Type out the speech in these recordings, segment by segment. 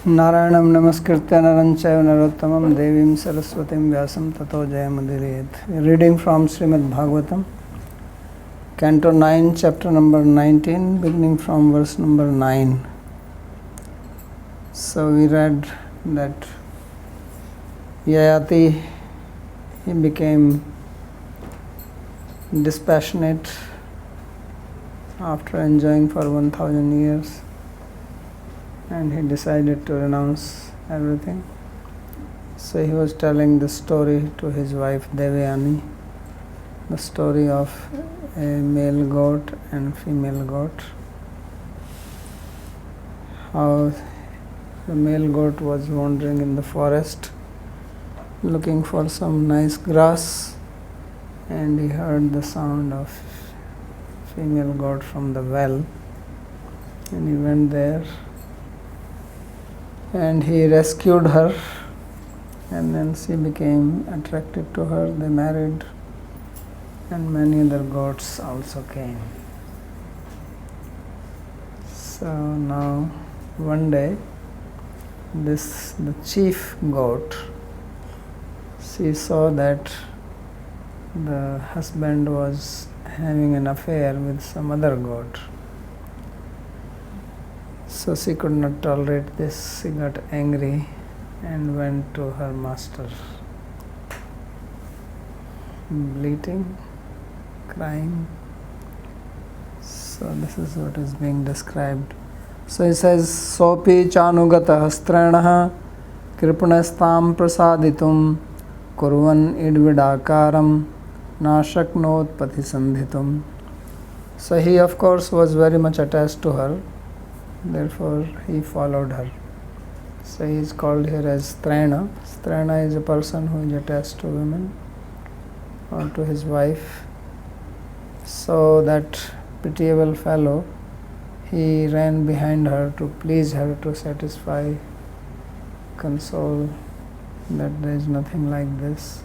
नारायणं नमस्कृत्य नरं चैव नरोत्तमं देवीं सरस्वतीं व्यासं ततो जयमुदीरयेत्. Reading from Srimad Bhagavatam, Canto 9, Chapter number 19, beginning from verse number 9. So we read that Yayati, he became dispassionate after enjoying for 1000 years. And he decided to renounce everything. So he was telling the story to his wife Devayani, the story of a male goat and female goat. How the male goat was wandering in the forest looking for some nice grass, and he heard the sound of female goat from the well, and he went there and he rescued her, and then she became attracted to her. They married, and many other goats also came. So now one day the chief goat, she saw that the husband was having an affair with some other goat. So she could not tolerate this. She got angry and went to her master, bleating, crying. So this is what is being described. So he says, Sopi chanugata hastranaha kripanastam prasaditum kurvan idvidakaram nashaknot pathisandhitum. So he of course was very much attached to her. Therefore, he followed her. So he is called here as Strana. Strana is a person who is attached to women or to his wife. So that pitiable fellow, he ran behind her to please her, to satisfy, console that there is nothing like this.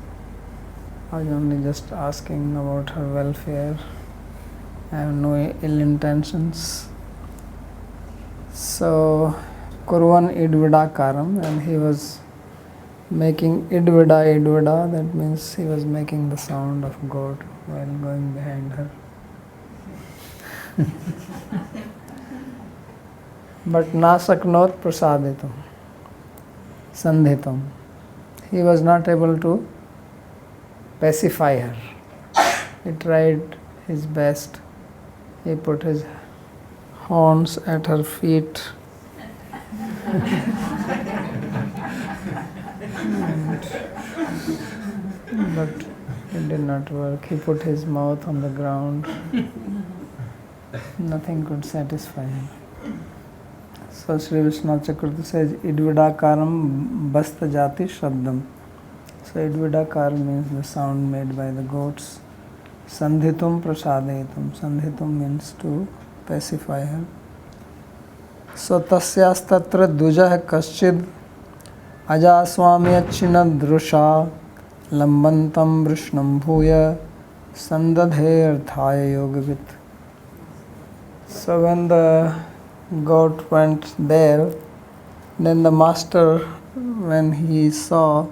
I was only just asking about her welfare. I have no ill intentions. So, Kurvan idvidakaram, and he was making idvida, that means he was making the sound of goat while going behind her. But nasaknot prasaditum, sandhitum. He was not able to pacify her. He tried his best. He put his horns at her feet. But it did not work. He put his mouth on the ground. Nothing could satisfy him. So Sri Vishnu Chakravarti says, Idvidakaram bastajati shabdam. So Idvidakar means the sound made by the goats. Sandhitum prasadayitum. Sandhitum means to pacify her. So tasyas tatra dujah kaschid ajaswamyachina drusha lambantam vrishnam bhuya sandadhe arthaya yogavit. So when the goat went there, then the master, when he saw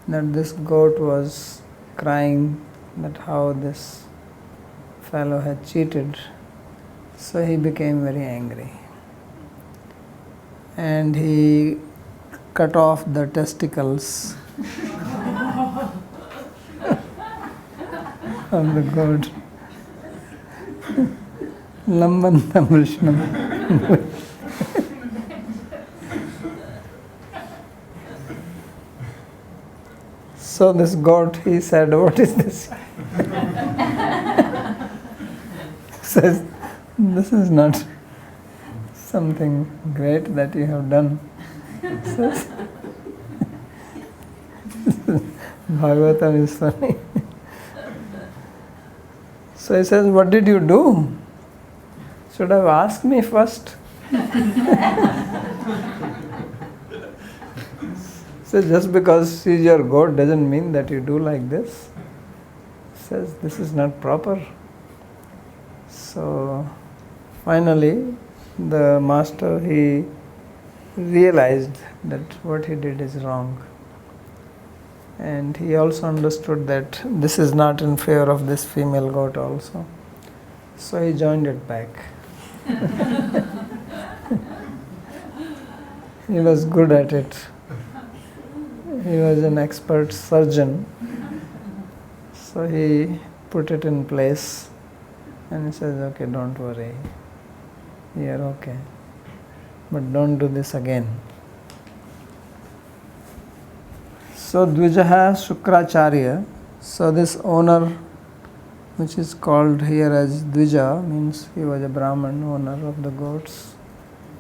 that this goat was crying, that how this fellow had cheated, so he became very angry, and he cut off the testicles of the goat. Lambantam Vrishnam. So this goat, he said, what is this? Says, this is not something great that you have done. Says, Bhagavatam is funny. So he says, what did you do? Should have asked me first. So just because she is your goat doesn't mean that you do like this. Says this is not proper. So finally the master, he realized that what he did is wrong. And he also understood that this is not in favor of this female goat also. So he joined it back. He was good at it. He was an expert surgeon. So he put it in place and he says, okay, don't worry. You're okay. But don't do this again. So Dvijaha Shukracharya, so this owner, which is called here as Dvija, means he was a Brahman, owner of the goats.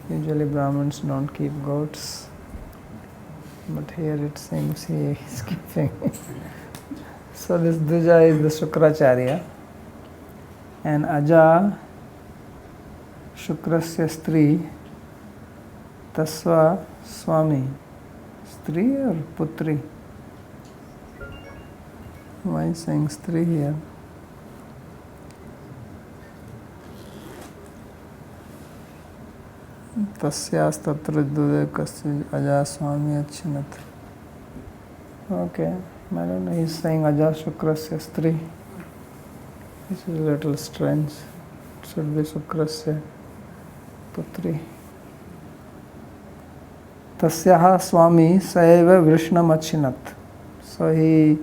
Usually Brahmins don't keep goats, but here it seems he is keeping. So this Dvija is the Shukracharya, and Aja, Shukrasya Stri, Tasva Swami. Stri or Putri? Why is saying Stri here? Tasyas tatra dudekasya Aja Swami Achinat. Okay, I don't know, he's saying Aja Shukrasya Stri. This is a little strange. It should be Shukrasya Putri. Tasyaha Swami Saeva Vrishnam Achinat. So he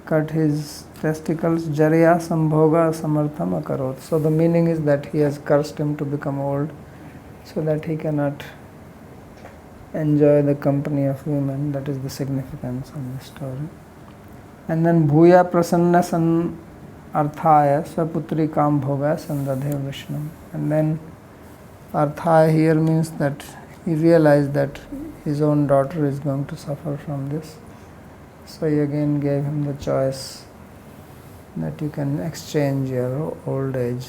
cut his testicles, Jarya Sambhoga Samartham Akarot. So the meaning is that he has cursed him to become old, so that he cannot enjoy the company of women. That is the significance of this story. And then Bhuya Prasanna San Arthaya Swaputri Kam Bhoga Sandadhe Vishnam. And then Arthaya here means that he realized that his own daughter is going to suffer from this. So he again gave him the choice that you can exchange your old age.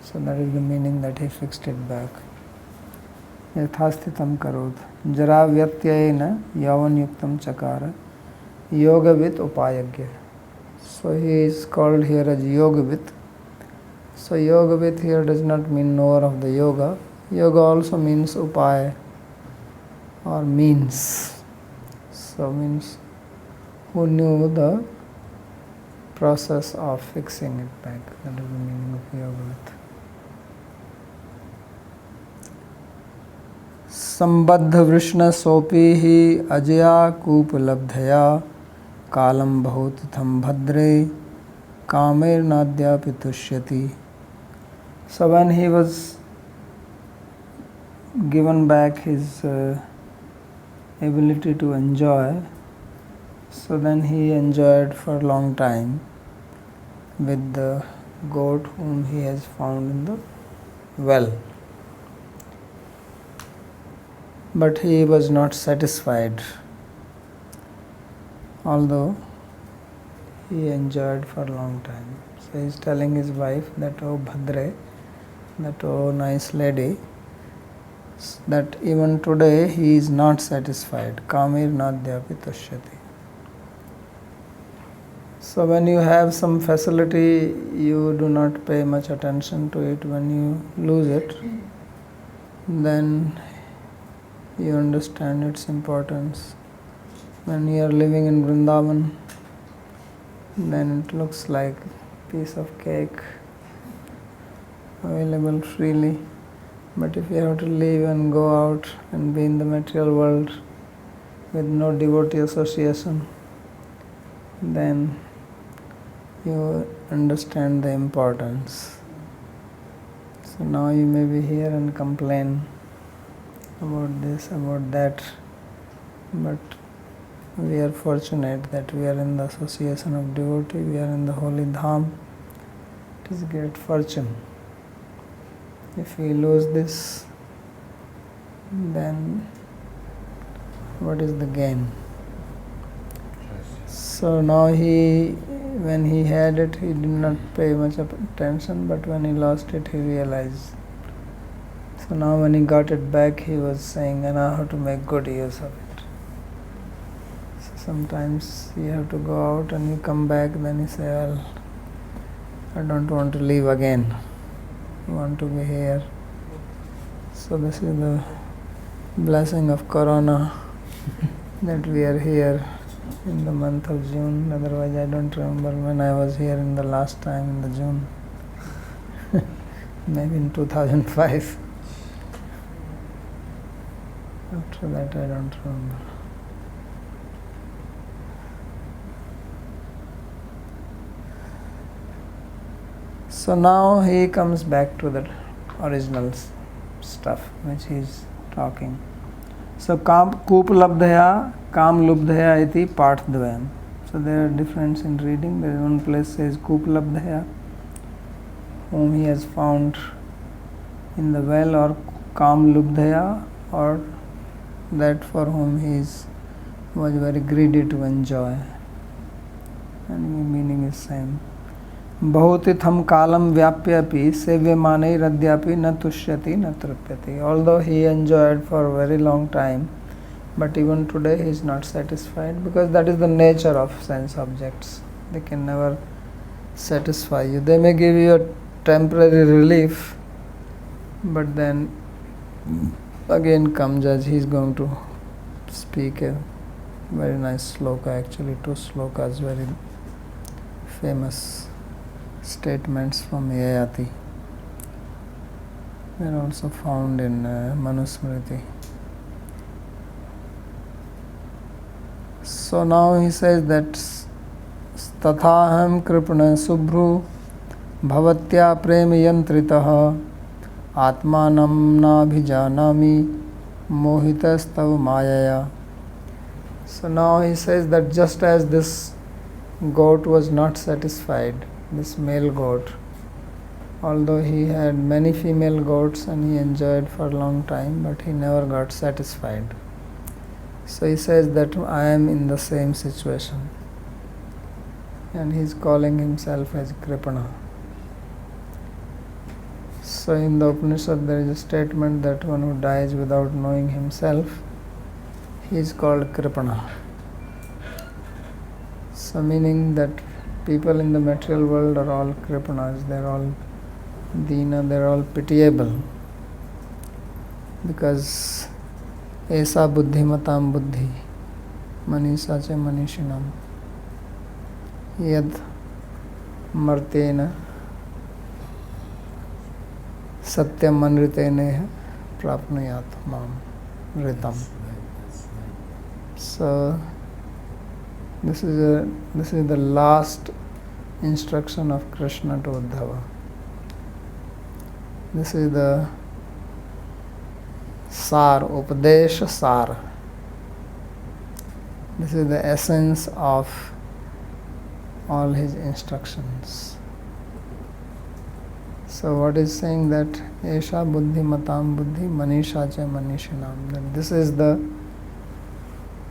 So that is the meaning that he fixed it back. Yathasthitam karod. Jara vyatyayena yavan yuktam chakara. Yogavit upayagya. So he is called here as Yogavit. So Yogavit here does not mean knower of the yoga. Yoga also means upaya or means. So means who knew the process of fixing it back. That is the meaning of Yogavit. संबद्ध वृष्ण सोपी ही अजया कूप लब्धया कालम बहुत थम भद्रे कामेर नाद्यापि तुष्यति. So when he was given back his ability to enjoy, so then he enjoyed for a long time with the goat whom he has found in the well. But he was not satisfied, although he enjoyed for a long time. So he is telling his wife that, oh Bhadre, that, oh nice lady, that even today he is not satisfied. Kamir nadhyapi tushyati. So when you have some facility, you do not pay much attention to it. When you lose it, then you understand its importance. When you are living in Vrindavan, then it looks like a piece of cake available freely. But if you have to leave and go out and be in the material world with no devotee association, then you understand the importance. So now you may be here and complain about this, about that, but we are fortunate that we are in the association of devotee, we are in the holy dham. It is a great fortune. If we lose this, then what is the gain? So now when he had it, he did not pay much attention, but when he lost it, he realized. So now when he got it back, he was saying, and I have to make good use of it. So sometimes you have to go out and you come back, then you say, well, I don't want to leave again. I want to be here. So this is the blessing of Corona that we are here in the month of June. Otherwise, I don't remember when I was here in the last time in the June. Maybe in 2005. After that, I don't remember. So now he comes back to the original stuff which he is talking. So Kupalabdhaya, Kamlubdhaya iti Parthdvayam. So there are difference in reading. There is one place says Kupalabdhaya, whom he has found in the well, or Kamlubdhaya, or that for whom he was very greedy to enjoy. And the meaning is same. Bahutitham kalam vyapyapi sevyamane radyapi na tushyati na trupyati. Although he enjoyed for a very long time, but even today he is not satisfied, because that is the nature of sense objects. They can never satisfy you. They may give you a temporary relief, but then again comes, as he is going to speak a very nice sloka, actually 2 slokas, very famous statements from Yayati. They are also found in Manusmriti. So now he says that Tathaham kripna subhru bhavatya prem yantritah atmanam nabhijanami mohitastav mayaya. So now he says that just as this goat was not satisfied, this male goat, although he had many female goats and he enjoyed for a long time, but he never got satisfied. So he says that I am in the same situation, and he is calling himself as Kripana. So in the Upanishad there is a statement that one who dies without knowing himself, he is called Kripana. So meaning that people in the material world are all Kripanas, they are all Dina, they are all pitiable, because Esa buddhimatam buddhi manisha cha manishinam yad martena satyam manritene prapnuyat mam ritam. So this is the last instruction of Krishna to Uddhava. This is the Sar, Upadesha Sar. This is the essence of all his instructions. So what is saying that Esha buddhi matam buddhi manisha cha manishinam, that this is the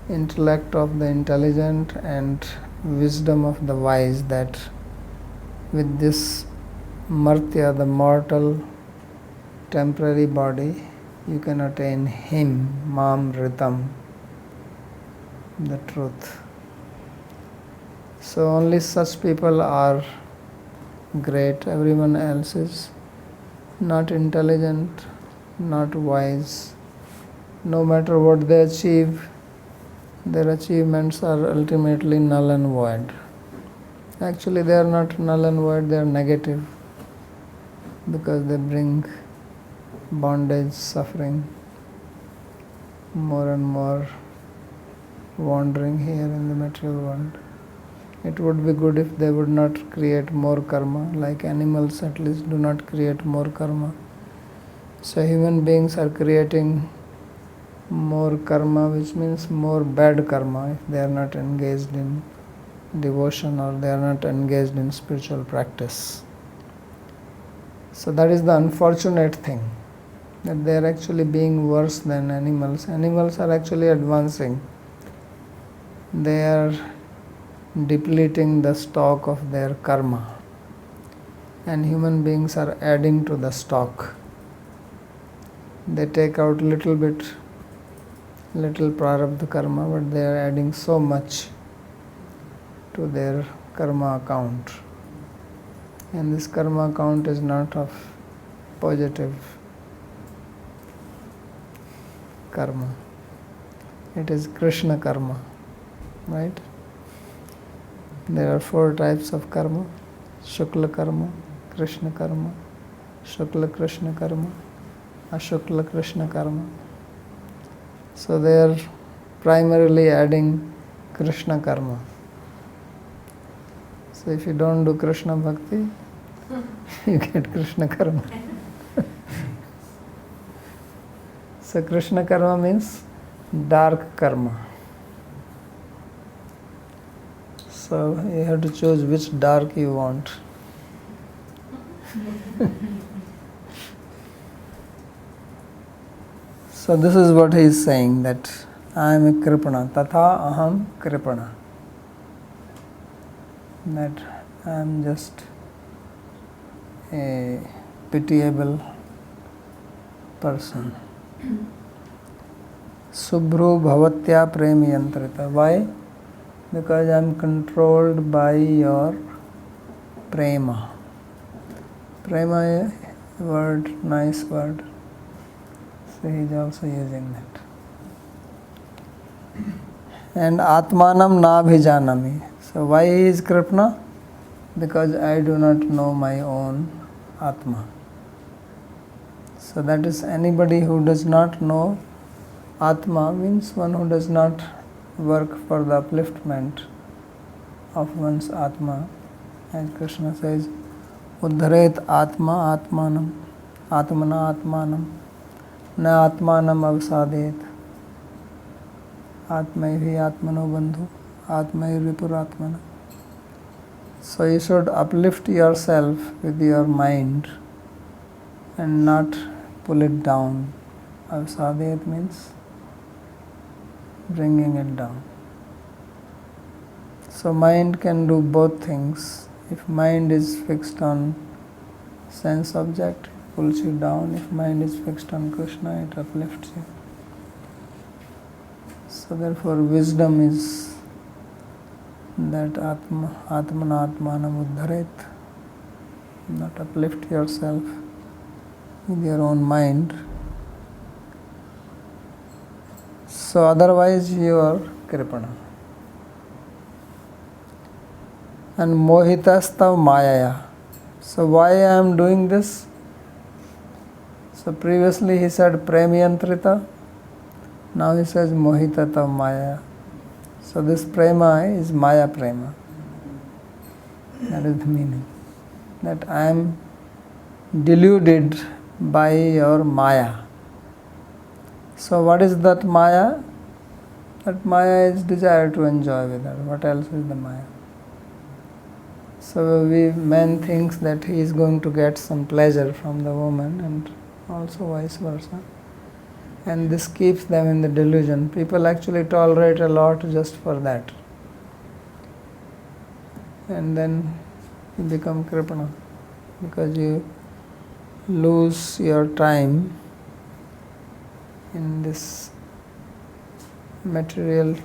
intellect of the intelligent and wisdom of the wise, that with this martya, the mortal temporary body, you can attain him, mam ritam, the truth. So only such people are great. Everyone else is not intelligent, not wise. No matter what they achieve, their achievements are ultimately null and void. Actually, they are not null and void, they are negative, because they bring bondage, suffering, more and more wandering here in the material world. It would be good if they would not create more karma, like animals at least do not create more karma. So human beings are creating more karma, which means more bad karma, if they are not engaged in devotion or they are not engaged in spiritual practice. So that is the unfortunate thing, that they are actually being worse than animals. Animals are actually advancing. They are depleting the stock of their karma, and human beings are adding to the stock. They take out little prarabdha karma, but they are adding so much to their karma account, and this karma account is not of positive karma. It is Krishna karma, right? There are 4 types of karma: Shukla karma, Krishna karma, Shukla Krishna karma, Ashukla Krishna karma. So they are primarily adding Krishna karma. So if you don't do Krishna bhakti, you get Krishna karma. So Krishna karma means dark karma. So you have to choose which dark you want. So this is what he is saying, that I am a Kripana, tatha aham Kripana. That I am just a pitiable person. Subhru bhavatya premi yantrita. Why? Because I am controlled by your prema. Prema, a word, nice word. So he is also using that. And Atmanam na bhijanami. So why he is Kripna? Because I do not know my own Atma. So that is, anybody who does not know Atma means one who does not work for the upliftment of one's Atma. As Krishna says, Uddharet Atma Atmanam, Atmana Atmanam, Na Atmanam Avsadet, Atmaihi Atmano Bandhu, Atmair Vipuratmana. So you should uplift yourself with your mind and not pull it down. Avsadet means bringing it down. So mind can do both things. If mind is fixed on sense object, it pulls you down. If mind is fixed on Krishna, it uplifts you. So therefore wisdom is that Atmana Atmanam Uddharet. Not uplift yourself with your own mind. So otherwise you are Kripana. And Mohitastav Mayaya. So why I am doing this? So previously he said Premiyantrita. Now he says Mohitatav Mayaya. So this prema is Maya prema. That is the meaning. That I am deluded by your Maya. So what is that Maya? That Maya is desire to enjoy with her. What else is the Maya? So man thinks that he is going to get some pleasure from the woman, and also vice versa. And this keeps them in the delusion. People actually tolerate a lot just for that. And then you become Kripana because you lose your time in this material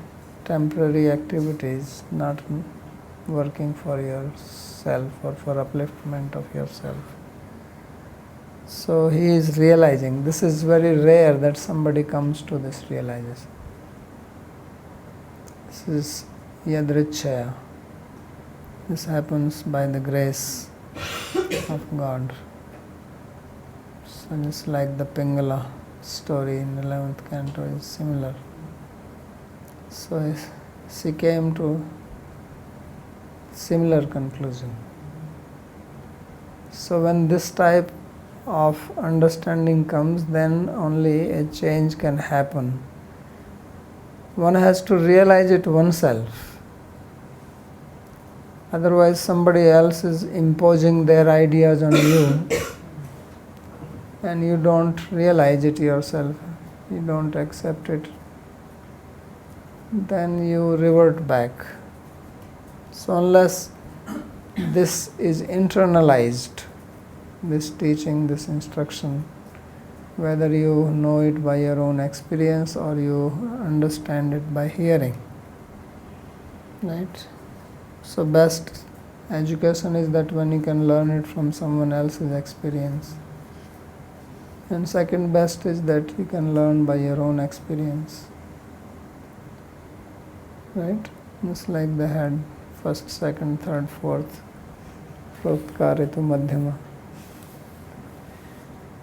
temporary activities, not working for yourself or for upliftment of yourself. So he is realizing. This is very rare that somebody comes to this realization. This is yadrichaya. This happens by the grace of God. So just like the Pingala story in 11th canto is similar. So she came to similar conclusion. So when this type of understanding comes, then only a change can happen. One has to realize it oneself. Otherwise somebody else is imposing their ideas on you and you don't realize it yourself, you don't accept it, then you revert back. So unless this is internalized, this teaching, this instruction, whether you know it by your own experience or you understand it by hearing, right? So best education is that when you can learn it from someone else's experience. And second best is that you can learn by your own experience. Right? Just like they had first, second, third, fourth, Prokaritu Madhyama.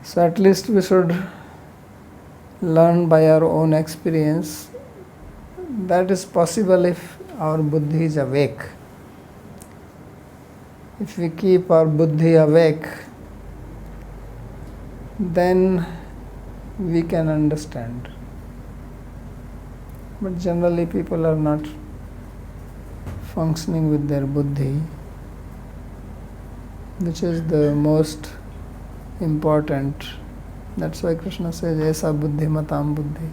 So at least we should learn by our own experience. That is possible if our buddhi is awake. If we keep our buddhi awake, then we can understand. But generally people are not functioning with their buddhi, which is the most important. That's why Krishna says, Esa buddhi matam buddhi.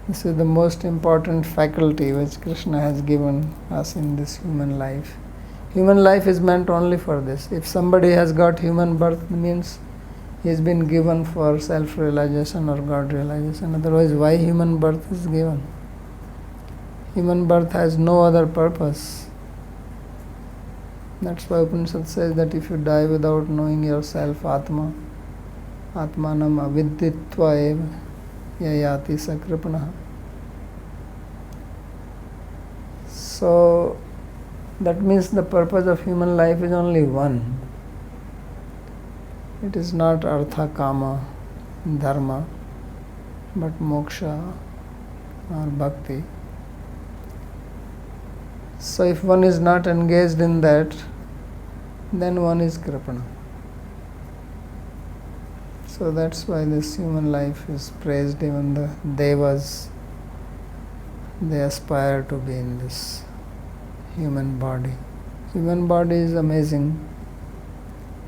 This is the most important faculty which Krishna has given us in this human life. Human life is meant only for this. If somebody has got human birth, it means he has been given for self-realization or God realization. Otherwise, why human birth is given? Human birth has no other purpose. That's why Upanishad says that if you die without knowing yourself, Atma, Atmanam aviddhitva eva yayati sakripanaha. So that means the purpose of human life is only one. It is not artha, kama, dharma, but moksha or bhakti. So if one is not engaged in that, then one is kripana. So that's why this human life is praised. Even the devas, they aspire to be in this human body. Human body is amazing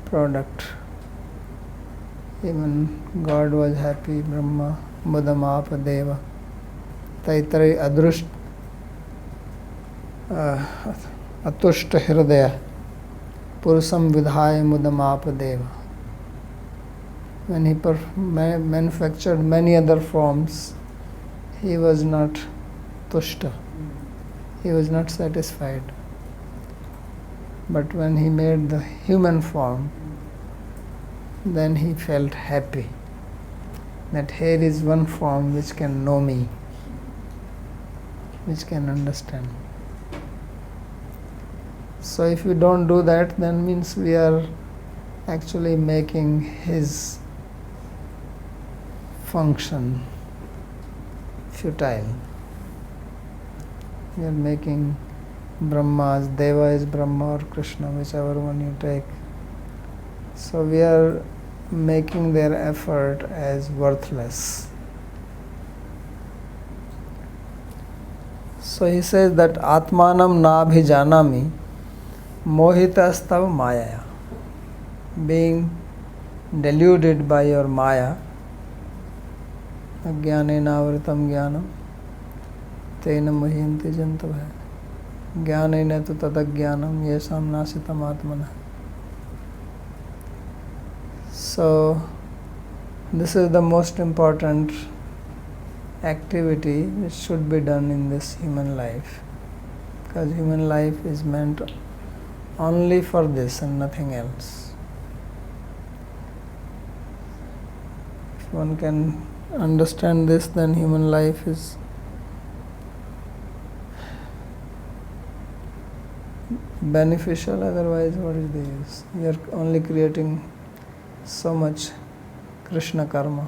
product. Even God was happy. Brahma mudamapa deva taitari adrush atushta hridaya purusam vidhaya mudamapa deva. When he manufactured many other forms, he was not tushta. He was not satisfied. But when he made the human form, then he felt happy that here is one form which can know me, which can understand. So if we don't do that, then means we are actually making his function futile. We are making Brahma's, Deva is Brahma or Krishna, whichever one you take. So we are making their effort as worthless. So he says that Atmanam nabhijanami mohitastav maya. Being deluded by your maya, ajnanena avritam jnanam tena muhyanti jantavah. Jnanena tu tadajnanam yesam nasitam atmana. So this is the most important activity which should be done in this human life, because human life is meant only for this and nothing else. If one can understand this, then human life is beneficial. Otherwise, what is the use? We are only creating so much Krishna karma.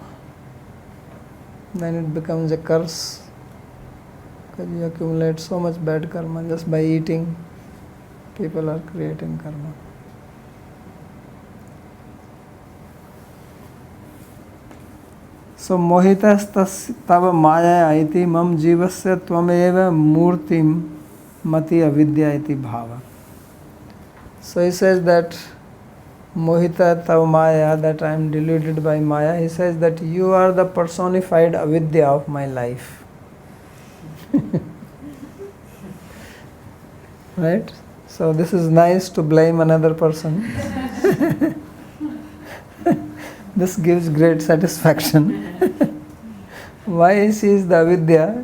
Then it becomes a curse, because you accumulate so much bad karma just by eating. People are creating karma. So mohitas tava maya iti mam jivasya tvameva murtim mati avidya iti bhava. So he says that mohita tava maya, that I am deluded by maya. He says that you are the personified avidya of my life. Right? So this is nice to blame another person. This gives great satisfaction. Why she is the avidya?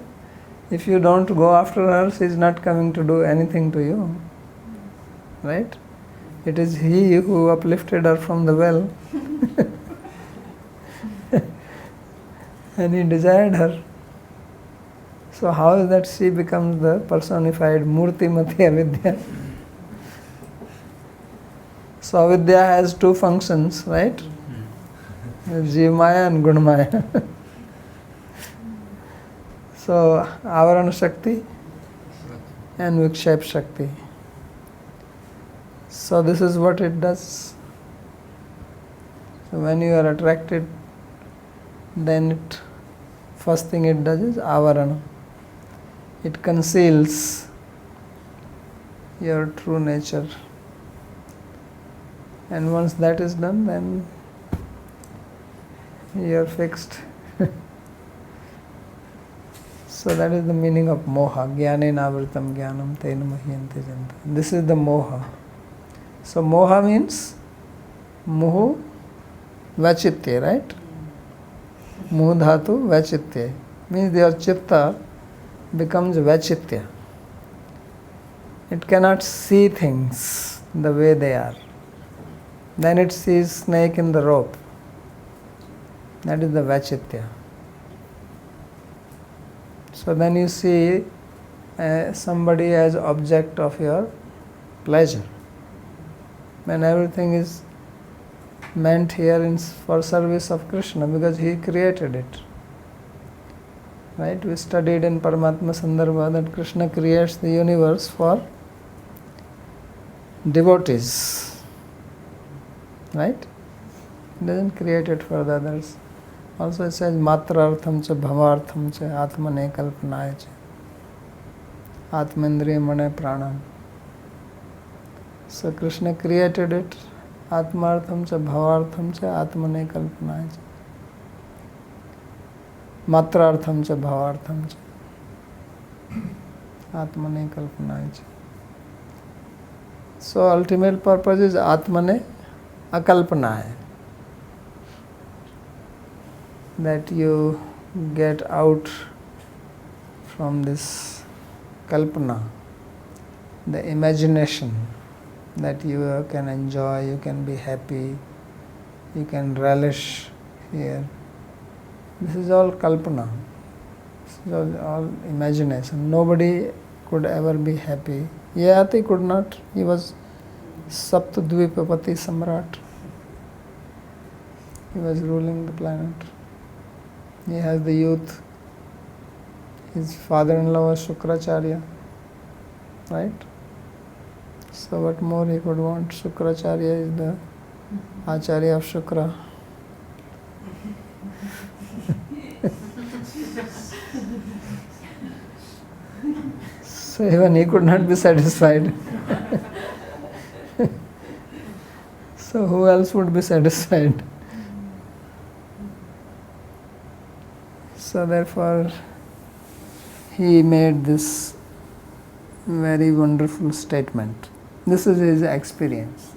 If you don't go after her, she is not coming to do anything to you. Right? It is he who uplifted her from the well. and he desired her. So how is that she becomes the personified Murtimati Avidya? So Avidya has two functions, right? Jivmaya and Gunmaya. So Avarana Shakti and Vikshep Shakti. So this is what it does. So when you are attracted, then first thing it does is Avarana. It conceals your true nature. And once that is done, then you are fixed. So that is the meaning of moha. Jnanena avritam jnanam tena muhyante janta. This is the moha. So moha means muhu vachitya, right? Muhu dhatu vachitya. Means your chitta becomes vachitya. It cannot see things the way they are. Then it sees snake in the rope. That is the vachitya. So then you see somebody as object of your pleasure. When everything is meant here for service of Krishna, because he created it. Right? We studied in Paramatma Sandarbha that Krishna creates the universe for devotees. Right? He doesn't create it for the others. Also it says matrartham cha bhavartham cha atmane kalpanaya cha atmendriya mane pranam. So Krishna created it atmartham cha bhavartham cha atmane kalpanaya cha matrartham cha bhavartham cha atmane kalpanaya cha. So ultimate purpose is atmane akalpanaya. That you get out from this kalpana, the imagination, that you can enjoy, you can be happy, you can relish here. This is all kalpana. This is all imagination. Nobody could ever be happy. Yayati could not. He was Saptadvipapati Samrat. He was ruling the planet. He has the youth. His father-in-law was Shukracharya. Right? So what more he could want? Shukracharya is the Acharya of Shukra. So even he could not be satisfied. So who else would be satisfied? So therefore he made this very wonderful statement. This is his experience,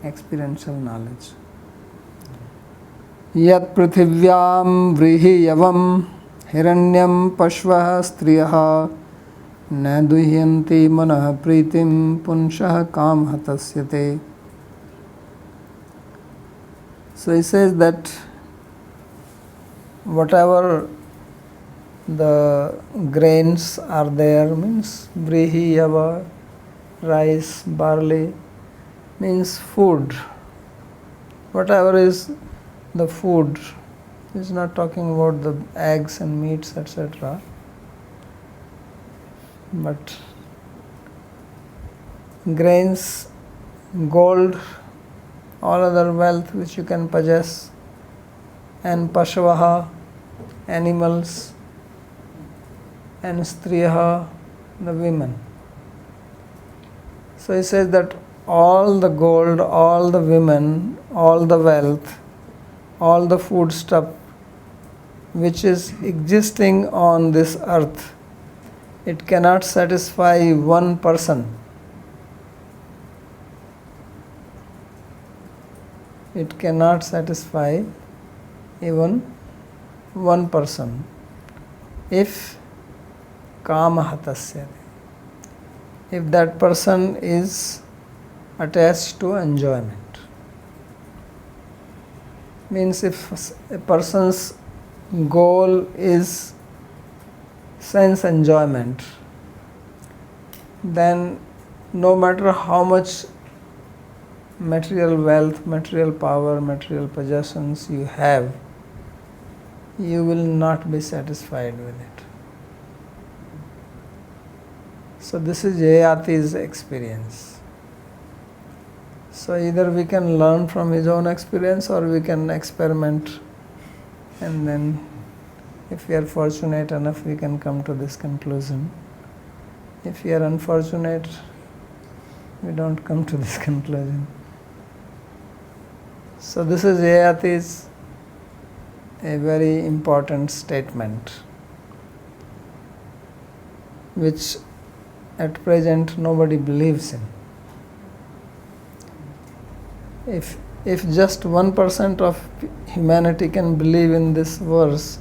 experiential knowledge. Yat prithivyam vrihi yavam hiranyam pashvah striyah na duhyanti manah pritim punshah kam hatasyate. So he says that whatever the grains are there, means vrihi, yava, rice, barley, means food. Whatever is the food, is not talking about the eggs and meats, etc. But grains, gold, all other wealth which you can possess, and pashvaha, animals, and striyaha, the women. So he says that all the gold, all the women, all the wealth, all the food stuff which is existing on this earth, it cannot satisfy one person. It cannot satisfy even one person if kama hatasya, if that person is attached to enjoyment. Means if a person's goal is sense enjoyment, then no matter how much material wealth, material power, material possessions you have, you will not be satisfied with it. So this is Yayati's experience. So either we can learn from his own experience or we can experiment, and then if we are fortunate enough we can come to this conclusion. If we are unfortunate, we don't come to this conclusion. So this is Yayati's a very important statement, which at present nobody believes in. If just 1% of humanity can believe in this verse,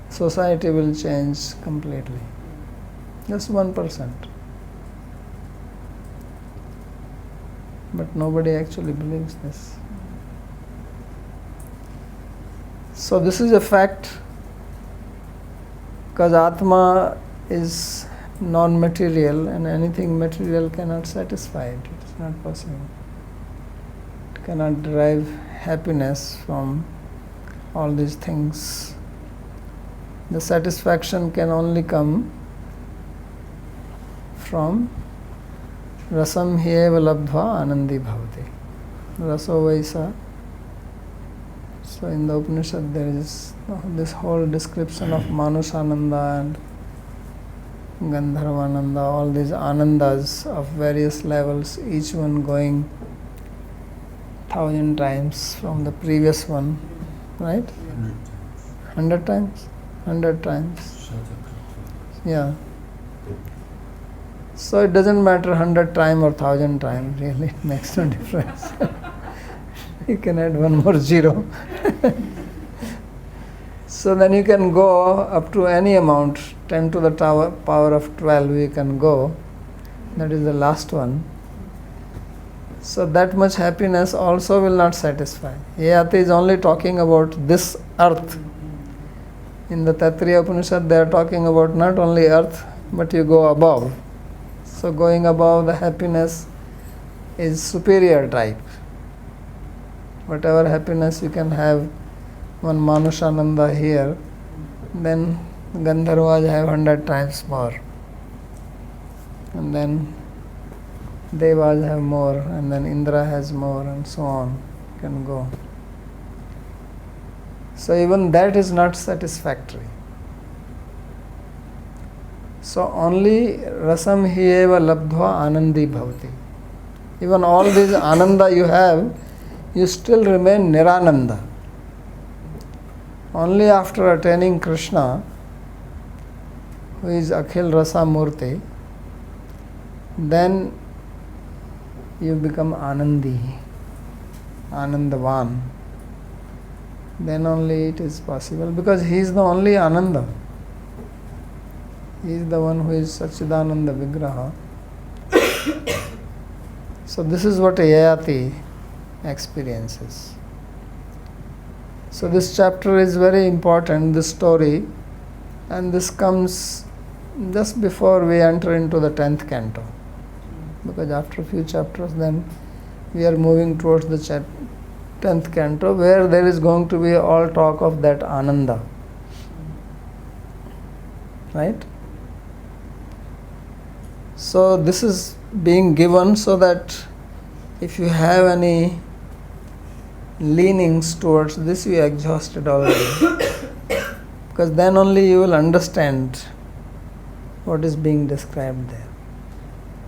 society will change completely. Just 1%. But nobody actually believes this. So this is a fact, because Atma is non-material and anything material cannot satisfy it. It is not possible. It cannot derive happiness from all these things. The satisfaction can only come from rasam hyeva labdhva anandi bhavati. Raso vaisa. So in the Upanishad there is this whole description of Manusananda and Gandharvananda, all these anandas of various levels, each one going 1,000 times from the previous one, right? 100 times? 100 times. Yeah. So it doesn't matter 100 times or 1,000 times, really, it makes no difference. You can add one more zero. So then you can go up to any amount, 10 to the power of 12 you can go. That is the last one. So that much happiness also will not satisfy. Yayati is only talking about this earth. In the Taittiriya Upanishad they are talking about not only earth, but you go above. So going above, the happiness is superior type. Whatever happiness you can have, one Manushananda here, then Gandharvas have 100 times more. And then Devas have more, and then Indra has more, and so on. You can go. So even that is not satisfactory. So only rasam hyeva labdhva anandi bhavati. Even all these ananda you have, you still remain nirananda. Only after attaining Krishna, who is Akhil Rasa Murti, then you become Anandi, Anandavan. Then only it is possible, because he is the only Ananda. He is the one who is Sachidananda Vigraha. So this is what Yayati experiences. So this chapter is very important, this story, and this comes just before we enter into the 10th canto. Because after a few chapters then we are moving towards the 10th canto, where there is going to be all talk of that Ananda. Right? So this is being given so that if you have any leanings towards this, you exhausted already. Because then only you will understand what is being described there.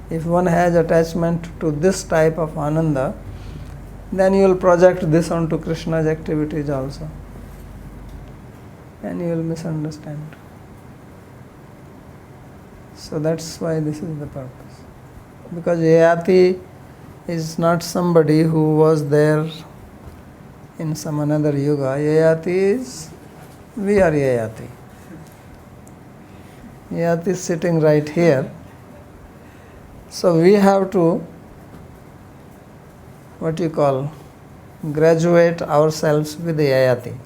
If one has attachment to this type of Ananda, then you will project this onto Krishna's activities also. And you will misunderstand. So that's why this is the purpose. Because Yayati is not somebody who was there in some another yuga. Yayati is, we are Yayati. Yayati is sitting right here. So we have to, graduate ourselves with the Yayati.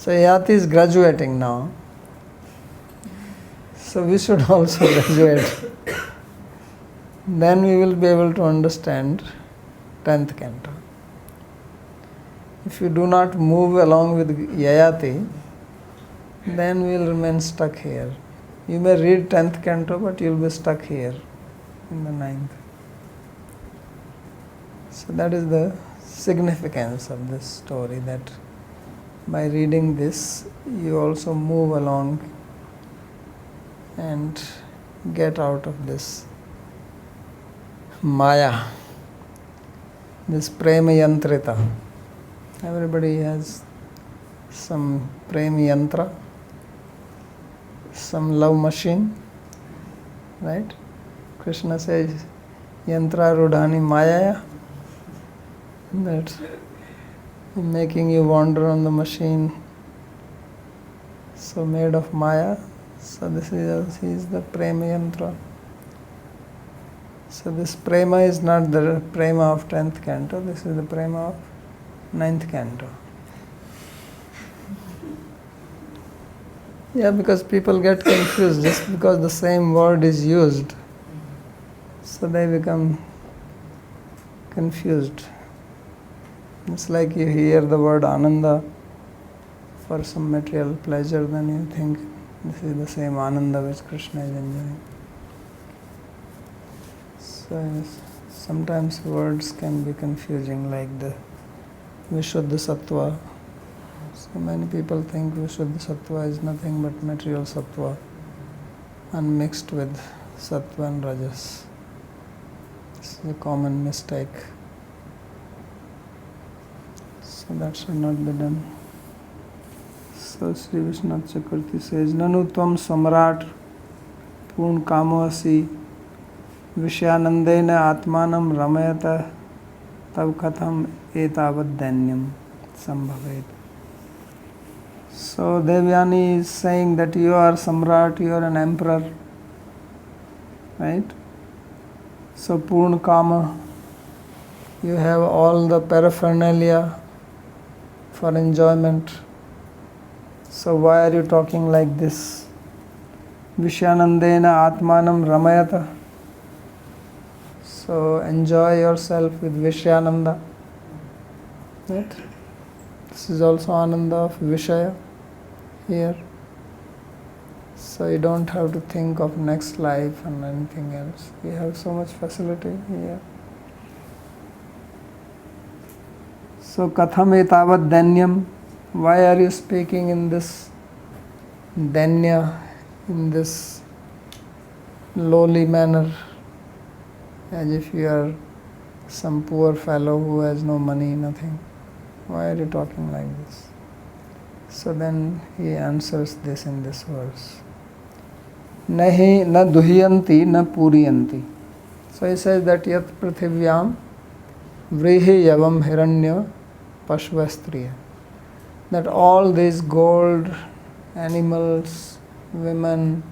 So Yayati is graduating now. So we should also graduate. Then we will be able to understand 10th canto. If you do not move along with Yayati, then we will remain stuck here. You may read 10th canto, but you will be stuck here in the 9th. So that is the significance of this story, that by reading this, you also move along and get out of this Maya, this Prema Yantrita. Everybody has some Prema Yantra, some love machine, right? Krishna says, Yantra Rudhani Mayaya, that making you wander on the machine, so made of Maya. So this is the Prema Yantra. So this Prema is not the Prema of 10th canto, this is the Prema of 9th canto. Yeah, because people get confused just because the same word is used. So they become confused. It's like you hear the word Ananda for some material pleasure, then you think this is the same Ananda which Krishna is enjoying. So sometimes words can be confusing, like the Vishuddha Sattva. So many people think Vishuddha Sattva is nothing but material Sattva unmixed with Sattva and Rajas. This is a common mistake. So that should not be done. So Sri Vishwanath Chakravarti says, Nanu tvam samrat purn kamoasi Vishyanandena atmanam ramayata tab katham etavad dainyam sambhavet. So Devyani is saying that you are Samrat, you are an emperor, right? So Purna Kama, you have all the paraphernalia for enjoyment. So why are you talking like this? Vishyanandena atmanam ramayata. So enjoy yourself with Vishyananda, right? This is also Ananda of Vishaya here. So you don't have to think of next life and anything else. We have so much facility here. So Katham etavad dainyam. Why are you speaking in this danya, in this lowly manner, as if you are some poor fellow who has no money, nothing? Why are you talking like this? So then he answers this in this verse. Nahi na duhyanti na puriyanti. So he says that yat prithivyam vrihi yavam hiranya pashvastriya. That all these gold, animals, women,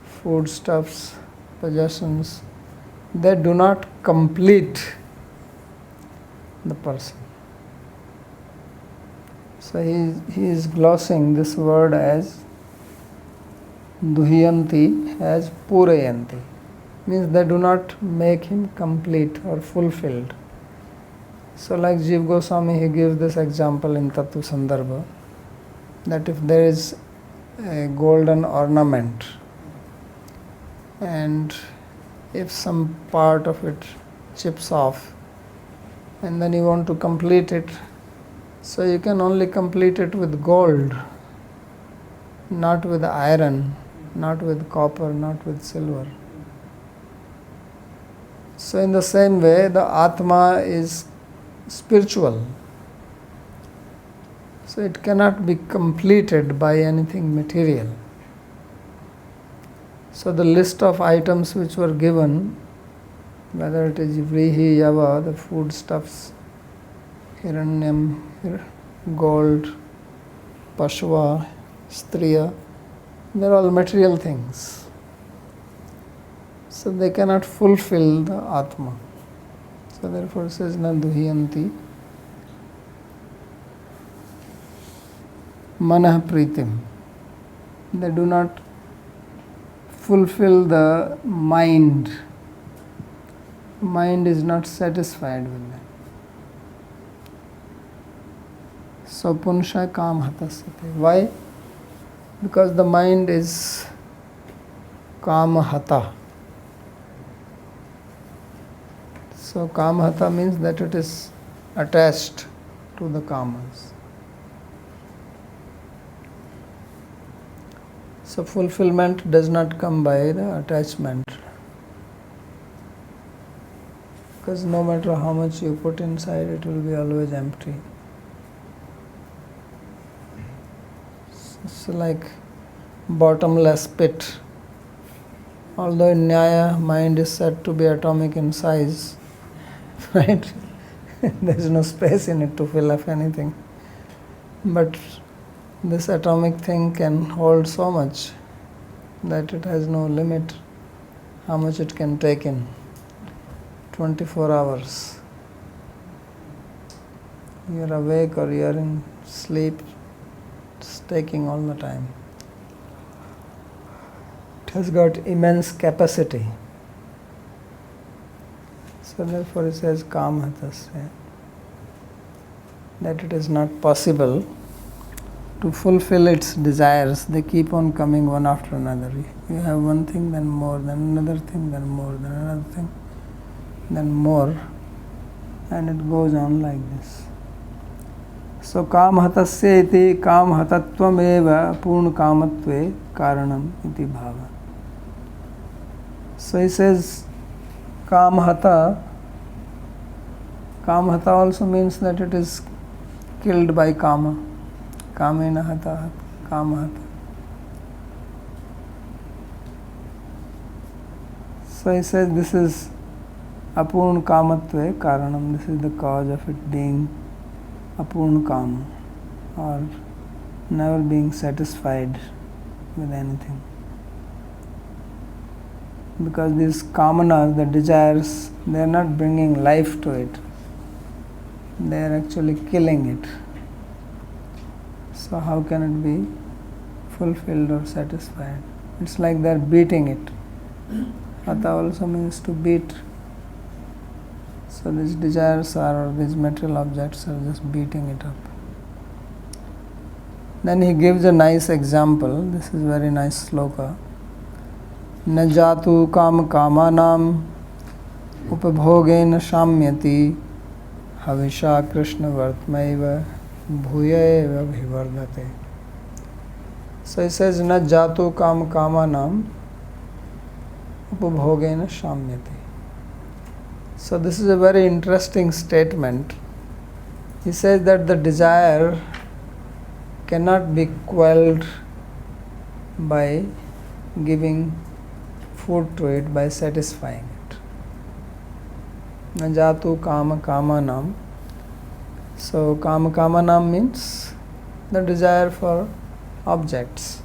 foodstuffs, possessions, they do not complete the person. So he is glossing this word as duhyanti as purayanti. Means they do not make him complete or fulfilled. So like Jiva Goswami, he gives this example in Tattva Sandarbha, that if there is a golden ornament and if some part of it chips off and then you want to complete it, so you can only complete it with gold, not with iron, not with copper, not with silver. So in the same way, the Atma is spiritual. So it cannot be completed by anything material. So the list of items which were given, whether it is Vrihi, Yava, the foodstuffs, Hiranyam, gold, Pashva, Striya, they are all material things. So they cannot fulfill the Atma. So therefore it says, na duhyanti. manah pritim. They do not fulfill the mind. Mind is not satisfied with them. So punsha kam hatasyate. Why? Because the mind is kamahata. So kamahata means that it is attached to the kamas. So fulfillment does not come by the attachment. Because no matter how much you put inside, it will be always empty. It's like bottomless pit. Although in Nyaya, mind is said to be atomic in size, right? There is no space in it to fill up anything. But this atomic thing can hold so much that it has no limit how much it can take in. 24 hours. You're awake or you're in sleep, it's taking all the time. It has got immense capacity. So therefore it says kamhatasya, that it is not possible to fulfill its desires. They keep on coming one after another. You have one thing, then more, then another thing, then more, then another thing, then more, and it goes on like this. So kamhatasya iti kamhatatvam eva purna kamatve karanam iti bhava. So he says kamhata. Kamhata also means that it is killed by kama. Kamena hata kamahata. So he says this is apurna kamatve karanam. This is the cause of it being apurna kama, or never being satisfied with anything. Because these kamanas, the desires, they are not bringing life to it. They are actually killing it. So how can it be fulfilled or satisfied? It's like they are beating it. Hata also means to beat. So these desires or these material objects are just beating it up. Then he gives a nice example. This is very nice sloka. न जातु काम कामानाम उपभोगेन शाम्यति हविषा Krishna वर्तमैव भूयैव अभिवर्धते. So he says न जातु काम कामानाम उपभोगेन शाम्यति. So this is a very interesting statement. He says that the desire cannot be quelled by giving food to it, by satisfying it. Najatu kama kamanam. So kama kamanam means the desire for objects.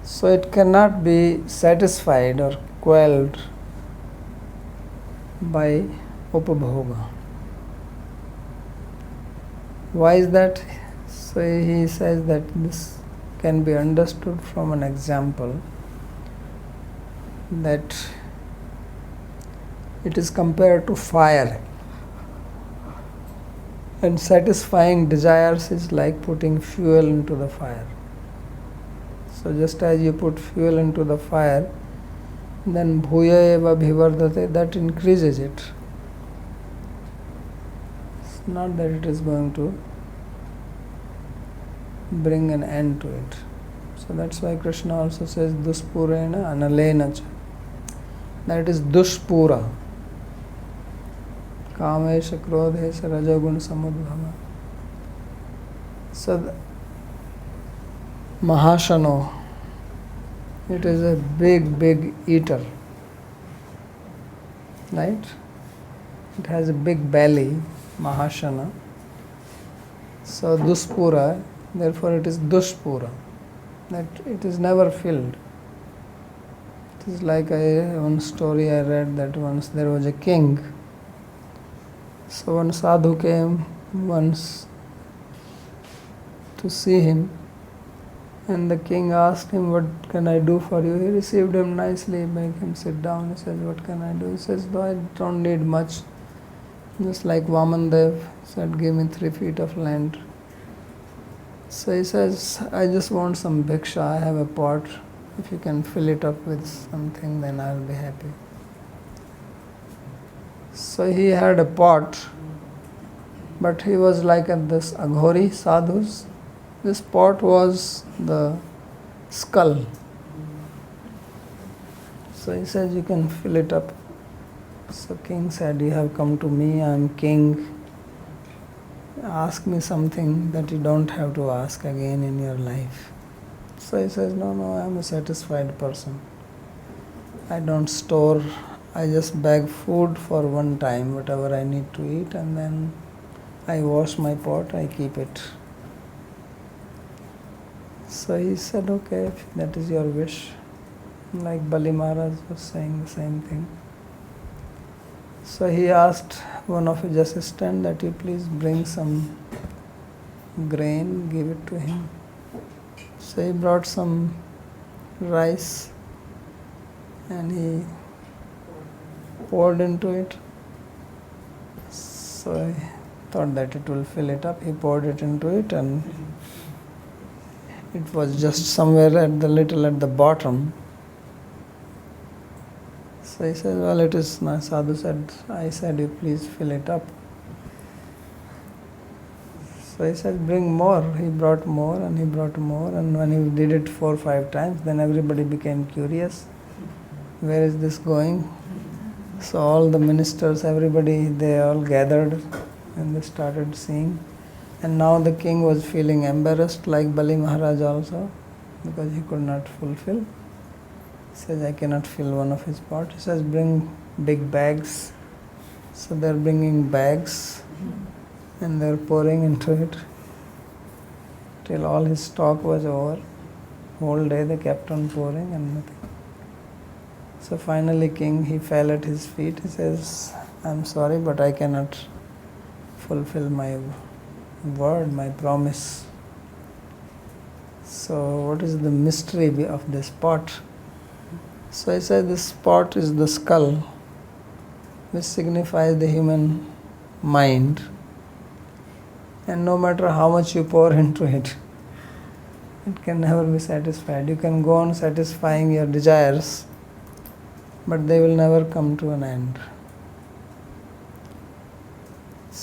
So it cannot be satisfied or quelled by upabhoga. Why is that? So he says that this can be understood from an example, that it is compared to fire, and satisfying desires is like putting fuel into the fire. So just as you put fuel into the fire, then bhuya eva bhivardhate, that increases it. It's not that it is going to bring an end to it. So that's why Krishna also says duspurena analena cha, that it is duspura. Kamesha krodhesha rajogun samudbhava. So Mahashano, it is a big eater, right? It has a big belly, Mahashana. So duspura, therefore it is duspura, that it is never filled. It is like one story I read, that once there was a king. So one sadhu came once to see him. And the king asked him, "What can I do for you?" He received him nicely, made him sit down. He says, "What can I do?" He says, "No, I don't need much. Just like Vamandev said, give me 3 feet of land." So he says, "I just want some bhiksha. I have a pot. If you can fill it up with something, then I'll be happy." So he had a pot, but he was like at this Aghori sadhus. This pot was the skull. So he says, "You can fill it up." So king said, "You have come to me, I am king. Ask me something that you don't have to ask again in your life." So he says, "No, I am a satisfied person. I don't store, I just bag food for one time, whatever I need to eat, and then I wash my pot, I keep it." So he said, "Okay, if that is your wish." Like Bali Maharaj was saying the same thing. So he asked one of his assistants that you please bring some grain, give it to him. So he brought some rice and he poured into it. So I thought that it will fill it up. He poured it into it and it was just somewhere at the bottom. So he said, "Well, it is nice." Sadhu said, "I said you please fill it up." So he said, "Bring more." He brought more and he brought more, and when he did it 4 or 5 times, then everybody became curious. Where is this going? So all the ministers, everybody, they all gathered and they started seeing. And now the king was feeling embarrassed, like Bali Maharaj also, because he could not fulfill. He says, "I cannot fill one of his pots." He says, "Bring big bags." So they're bringing bags and they're pouring into it till all his stock was over. Whole day they kept on pouring and nothing. So finally king, he fell at his feet. He says, "I'm sorry, but I cannot fulfill my word, my promise." So what is the mystery of this pot? So I said, this pot is the skull, which signifies the human mind. And no matter how much you pour into it, it can never be satisfied. You can go on satisfying your desires, but they will never come to an end.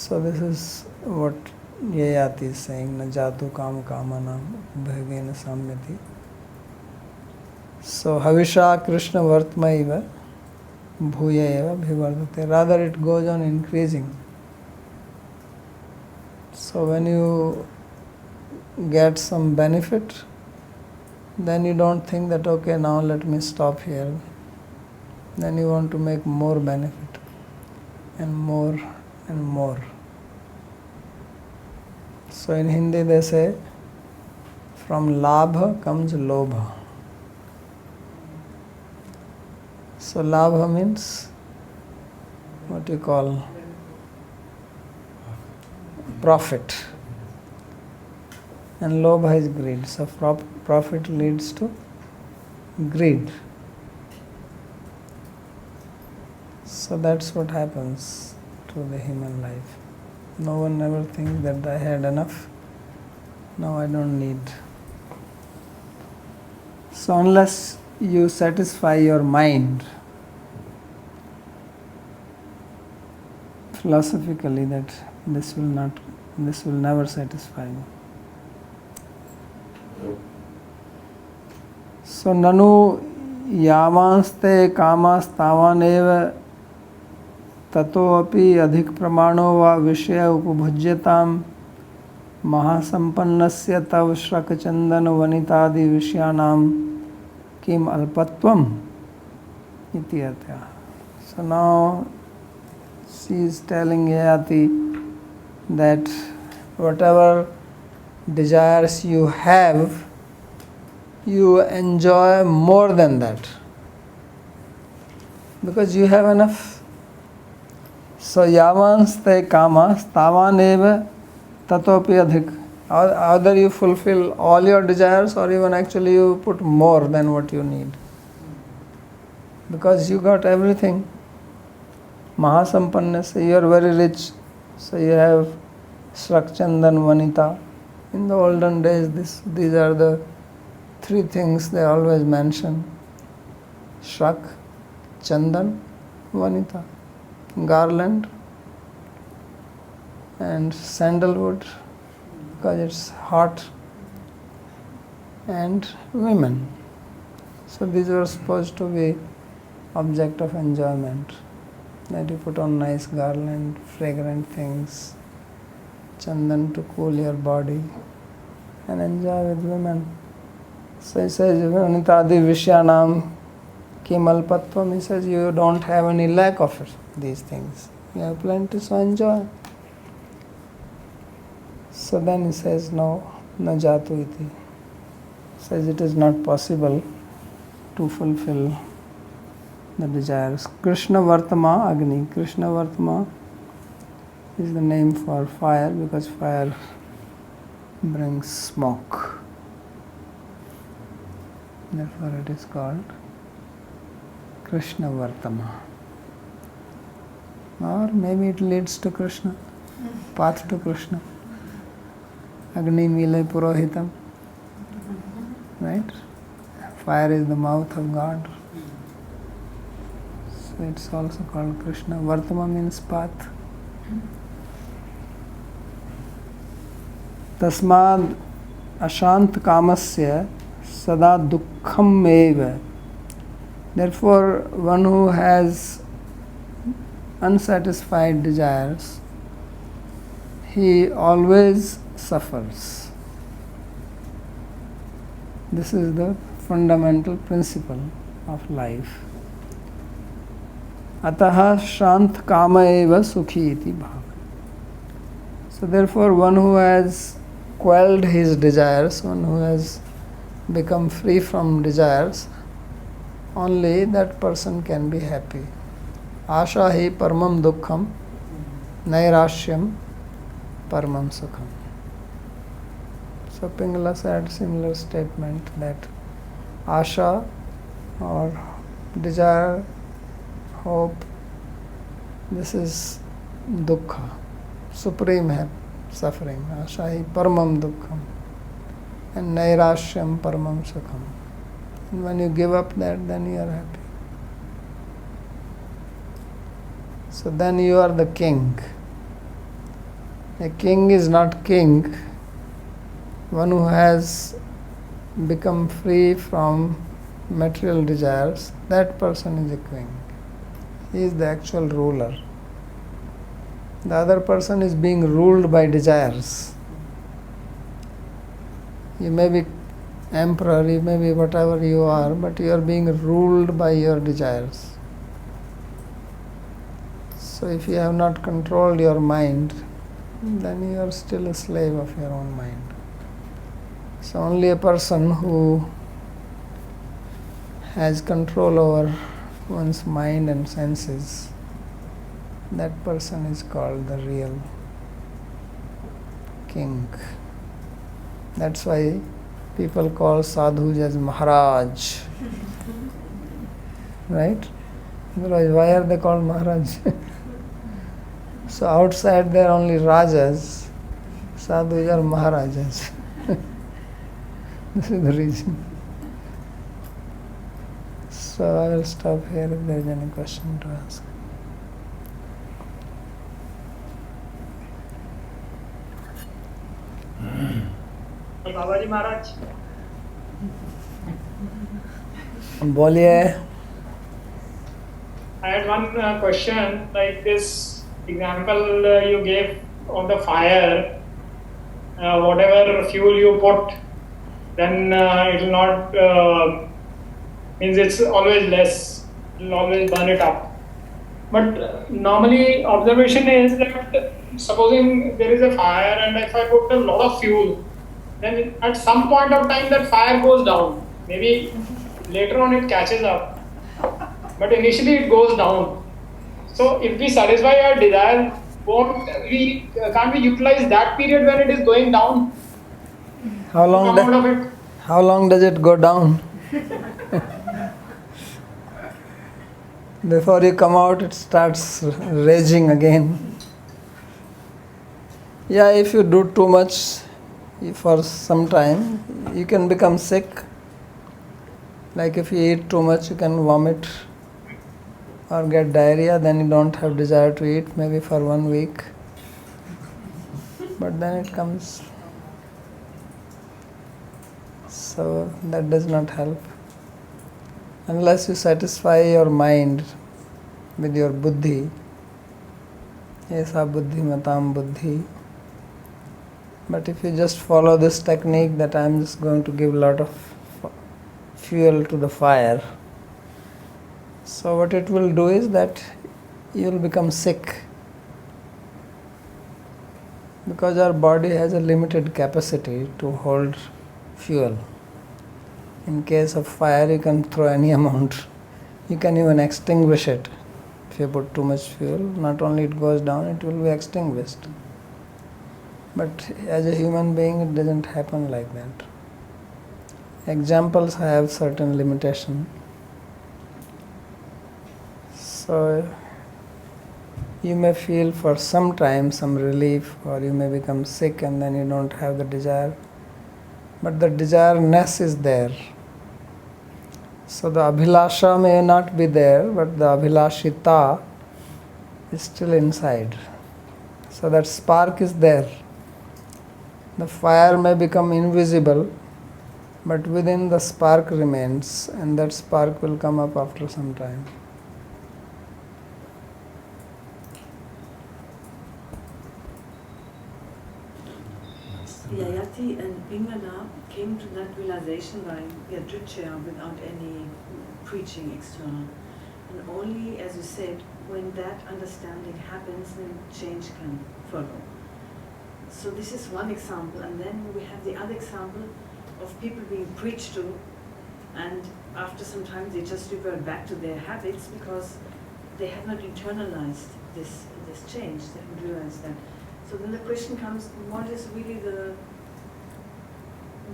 So this is what Yayati is saying, "Na jatu kam kamana bhagena samyati." So Havisha Krishna Vartmaiva Bhuyayeva Bhivardate. Rather it goes on increasing. So when you get some benefit, then you don't think that, okay, now let me stop here. Then you want to make more benefit and more and more. So in Hindi they say, from labha comes lobha. So labha means what you call profit, and lobha is greed. So profit leads to greed. So that's what happens to the human life. No one ever thinks that I had enough, now I don't need. So unless you satisfy your mind philosophically, that this will never satisfy you. So nanu yamanste kamas tavaneva tato api adhik pramano va vishaya upabhujyatam mahasampannasya tav shrakachandana vanitadi vishyanam kim alpatvam iti atya. So now she is telling Yayati that whatever desires you have, you enjoy more than that, because you have enough. So yavanste kamas tavaneva tatopi adhik. Either you fulfill all your desires, or even actually you put more than what you need. Because you got everything. Mahasampanna, so you are very rich. So you have Shrak, Chandan, Vanita. In the olden days, these are the three things they always mention. Shrak, Chandan, Vanita. Garland and sandalwood, because it's hot, and women. So these were supposed to be object of enjoyment. That you put on nice garland, fragrant things, chandan to cool your body, and enjoy with women. So he says, Vanitadi Vishyanam Kimalpatvam, he says you don't have any lack of it, these things. You have plenty, so enjoy. So then he says, no, na jatu iti. Says it is not possible to fulfill the desires. Krishna Vartama Agni. Krishna Vartama is the name for fire, because fire brings smoke. Therefore it is called Krishna Vartama. Or maybe it leads to Krishna, path to Krishna. Agni Mile Purohitam. Right? Fire is the mouth of God. So it's also called Krishna. Vartama means path. Tasmad ashant kamasya sada dukkham eva. Therefore, one who has unsatisfied desires, he always suffers. This is the fundamental principle of life. Ataha shant kama eva sukhi iti bhava. So therefore, one who has quelled his desires, one who has become free from desires, only that person can be happy. Asha hi paramam dukkham, nairashyam paramam sukham. So Pingala said similar statement that asha or desire, hope, this is dukkha, supreme suffering. Asha hi paramam dukkham and nairashyam paramam sukham. And when you give up that, then you are happy. So then you are the king. A king is not king. One who has become free from material desires, that person is a king. He is the actual ruler. The other person is being ruled by desires. You may be emperor, you may be whatever you are, but you are being ruled by your desires. So if you have not controlled your mind, then you are still a slave of your own mind. So only a person who has control over one's mind and senses, that person is called the real king. That's why people call sadhus as Maharaj. Right? Otherwise, why are they called Maharaj? So outside they are only Rajas, sadhus are Maharajas. This is the reason. So I will stop here if there is any question to ask. Babaji Maharaj. बोलिए. I had one question, like this example you gave of the fire. Whatever fuel you put, then it will not, means it's always less, it will always burn it up. But normally observation is that supposing there is a fire and if I put a lot of fuel, then at some point of time that fire goes down. Maybe later on it catches up, but initially it goes down. So if we satisfy our desire, can't we utilize that period when it is going down How long, come out of it. how long does it go down? Before you come out, it starts raging again. Yeah, if you do too much for some time, you can become sick. Like if you eat too much, you can vomit or get diarrhea, then you don't have desire to eat, maybe for 1 week. But then it comes. So that does not help. Unless you satisfy your mind with your buddhi, esa buddhi matam buddhi. But if you just follow this technique that I am just going to give a lot of fuel to the fire, so what it will do is that you will become sick. Because our body has a limited capacity to hold fuel. In case of fire, you can throw any amount. You can even extinguish it. If you put too much fuel, not only it goes down, it will be extinguished. But as a human being, it doesn't happen like that. Examples have certain limitation. So you may feel for some time some relief, or you may become sick and then you don't have the desire. But the desireness is there. So the abhilasha may not be there, but the abhilashita is still inside. So that spark is there. The fire may become invisible, but within the spark remains, and that spark will come up after some time. Yayati and Pingala came to that realization by Yadrichya without any preaching external. And only, as you said, when that understanding happens, then change can follow. So this is one example, and then we have the other example of people being preached to, and after some time they just revert back to their habits because they have not internalized this change, they haven't realized that. So then the question comes, what is really the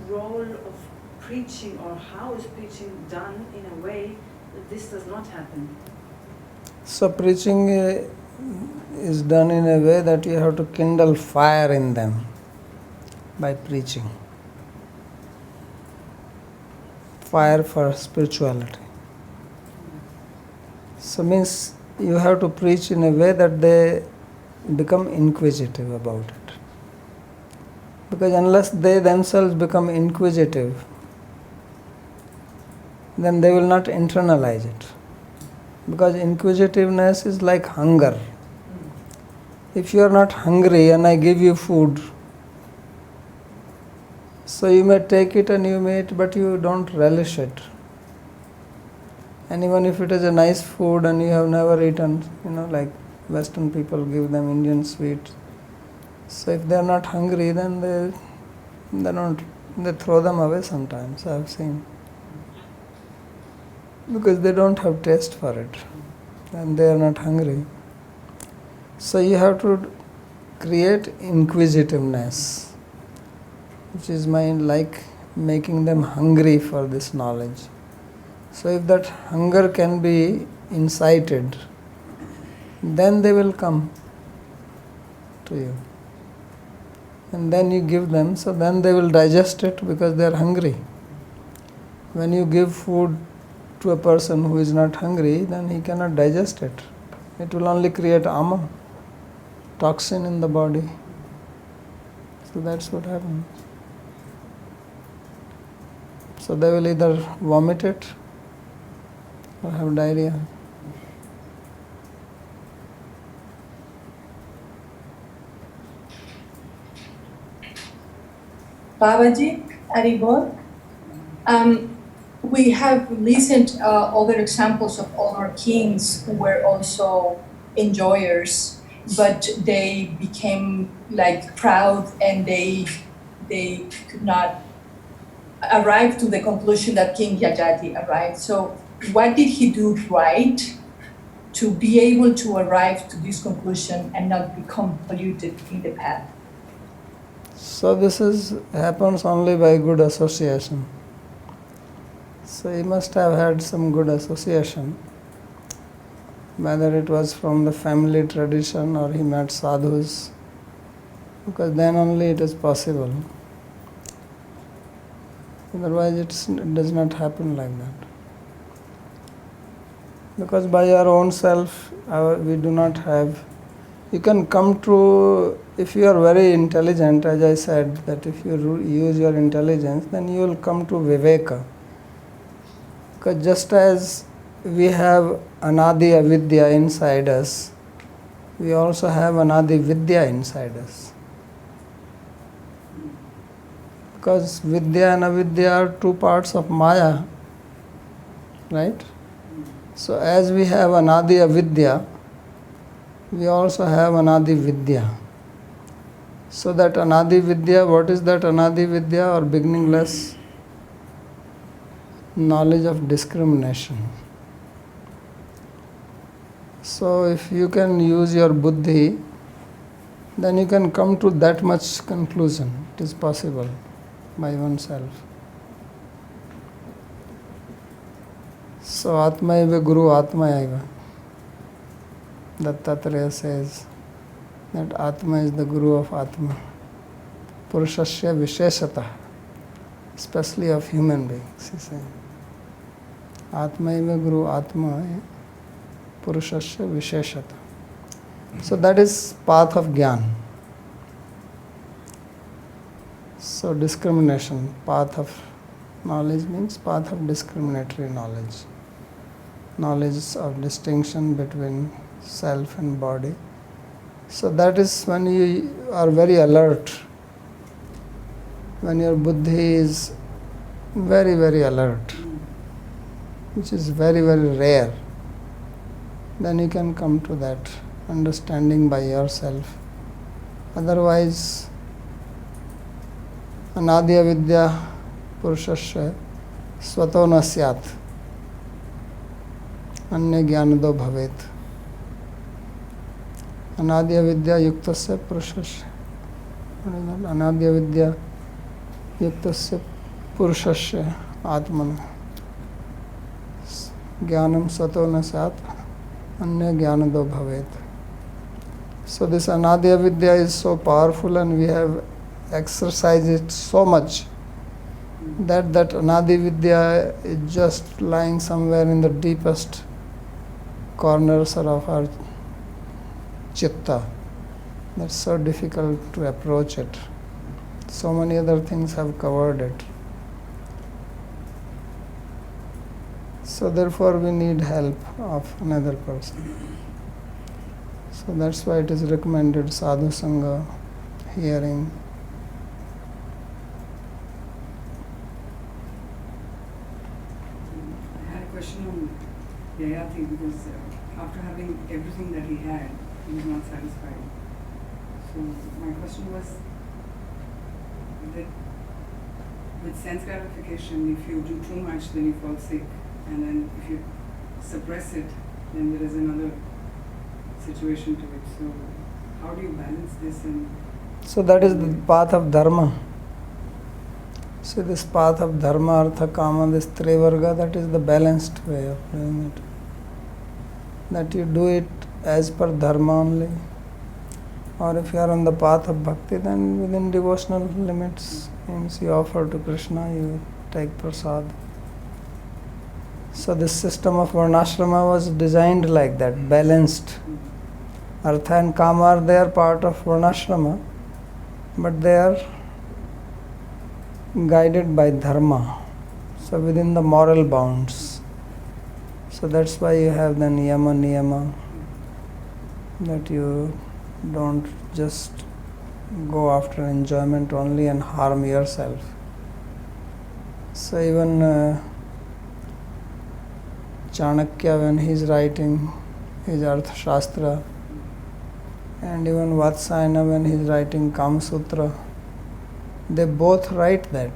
role of preaching, or how is preaching done in a way that this does not happen? So preaching is done in a way that you have to kindle fire in them by preaching. Fire for spirituality. So means you have to preach in a way that they become inquisitive about it. Because unless they themselves become inquisitive, then they will not internalize it. Because inquisitiveness is like hunger. If you are not hungry and I give you food, so you may take it and you may eat, but you don't relish it. And even if it is a nice food and you have never eaten, like Western people give them Indian sweets. So if they are not hungry, then they throw them away sometimes, I have seen. Because they don't have taste for it and they are not hungry. So you have to create inquisitiveness, which is like making them hungry for this knowledge. So if that hunger can be incited, then they will come to you. And then you give them, so then they will digest it because they are hungry. When you give food to a person who is not hungry, then he cannot digest it. It will only create ama, toxin in the body. So that's what happens. So they will either vomit it or have diarrhea. Babaji, Aribol. We have listened other examples of other kings who were also enjoyers, but they became like proud and they could not arrive to the conclusion that King Yayati arrived. So what did he do right to be able to arrive to this conclusion and not become polluted in the path? So this is happens only by good association. So he must have had some good association, whether it was from the family tradition or he met sadhus, because then only it is possible. Otherwise it does not happen like that. Because by our own self we do not have. You can come to, if you are very intelligent, as I said, that if you use your intelligence, then you will come to viveka. Because just as we have anadi avidya inside us, we also have anadi vidya inside us. Because vidya and avidya are two parts of maya, right? So as we have anadi avidya, we also have anadi vidya. So that anadi vidya, what is that anadi vidya or beginningless? Knowledge of discrimination. So if you can use your buddhi, then you can come to that much conclusion. It is possible by oneself. So Atmaiva Guru Atmaiva. Dattatreya says that Atma is the Guru of Atma. Purushasya Visheshata, especially of human beings, he says. Atmaiva Guru Atma Purushasya Visheshata. So that is path of Gyan. So discrimination, path of knowledge means path of discriminatory knowledge. Knowledge of distinction between self and body. So that is when you are very alert, when your buddhi is very, very alert, which is very, very rare, then you can come to that understanding by yourself. Otherwise, anadi avidya purushasya svato na syat anya jnanado bhavet. Anadi avidya yuktasya purushasya. Anadi avidya yuktasya purushasya atmana. Jnanam sato na sat anya jnanado bhavet. So this anadi avidya is so powerful and we have exercised it so much that anadi vidya is just lying somewhere in the deepest corners of our chitta. That's so difficult to approach it. So many other things have covered it. So therefore we need help of another person. So that's why it is recommended sadhu sangha, hearing. I had a question on Yayati because after having everything that he had, he was not satisfied. So my question was that with sense gratification, if you do too much, then you fall sick, and then if you suppress it, then there is another situation to it. So how do you balance this? And So that is the path of dharma. See, this path of dharma, artha, kama, this trivarga, that is the balanced way of doing it. That you do it as per dharma only. Or if you are on the path of bhakti, then within devotional limits, means you offer to Krishna, you take prasad. So this system of varnashrama was designed like that, balanced. Artha and kama are there part of varnashrama, but they are guided by dharma, so within the moral bounds. So that's why you have the niyama, that you don't just go after enjoyment only and harm yourself. So even Chanakya, when he is writing his Arthashastra, and even Vatsayana, when he is writing Kama Sutra, they both write that.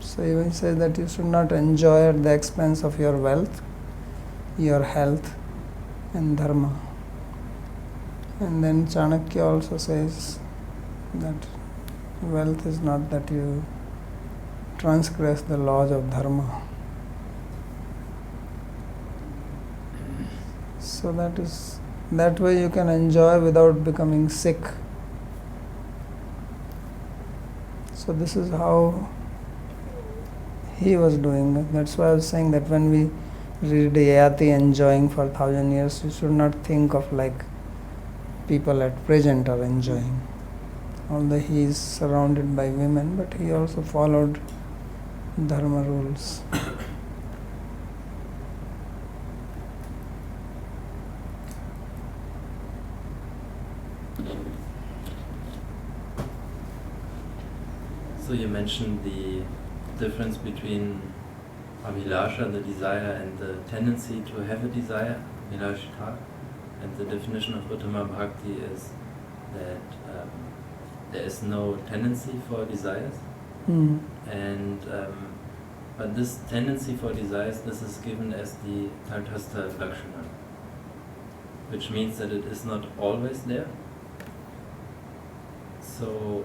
So even says that you should not enjoy at the expense of your wealth, your health and dharma. And then Chanakya also says That wealth is not that you transgress the laws of dharma. So that way you can enjoy without becoming sick. So this is how he was doing it. That's why I was saying that when we read Yayati enjoying for 1,000 years, you should not think of like people at present are enjoying. Although he is surrounded by women, but he also followed dharma rules. So you mentioned the difference between abhilasha, the desire, and the tendency to have a desire, abhilashita. And the definition of Uttama Bhakti is that there is no tendency for desires. And but this tendency for desires, this is given as the Tatastha Lakshana, which means that it is not always there. So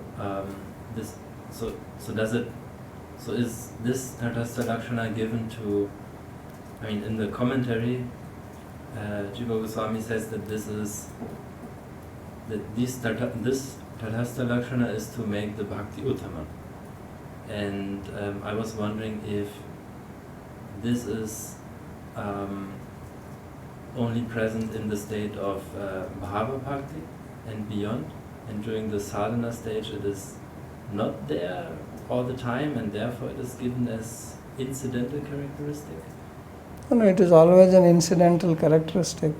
is this Tatastha Lakshana given to, I mean, in the commentary, Jiva Goswami says that this Tatastha Lakshana is to make the Bhakti Uttama. And I was wondering if this is only present in the state of Bhava Bhakti and beyond, and during the sadhana stage it is not there all the time, and therefore it is given as incidental characteristic. No, it is always an incidental characteristic.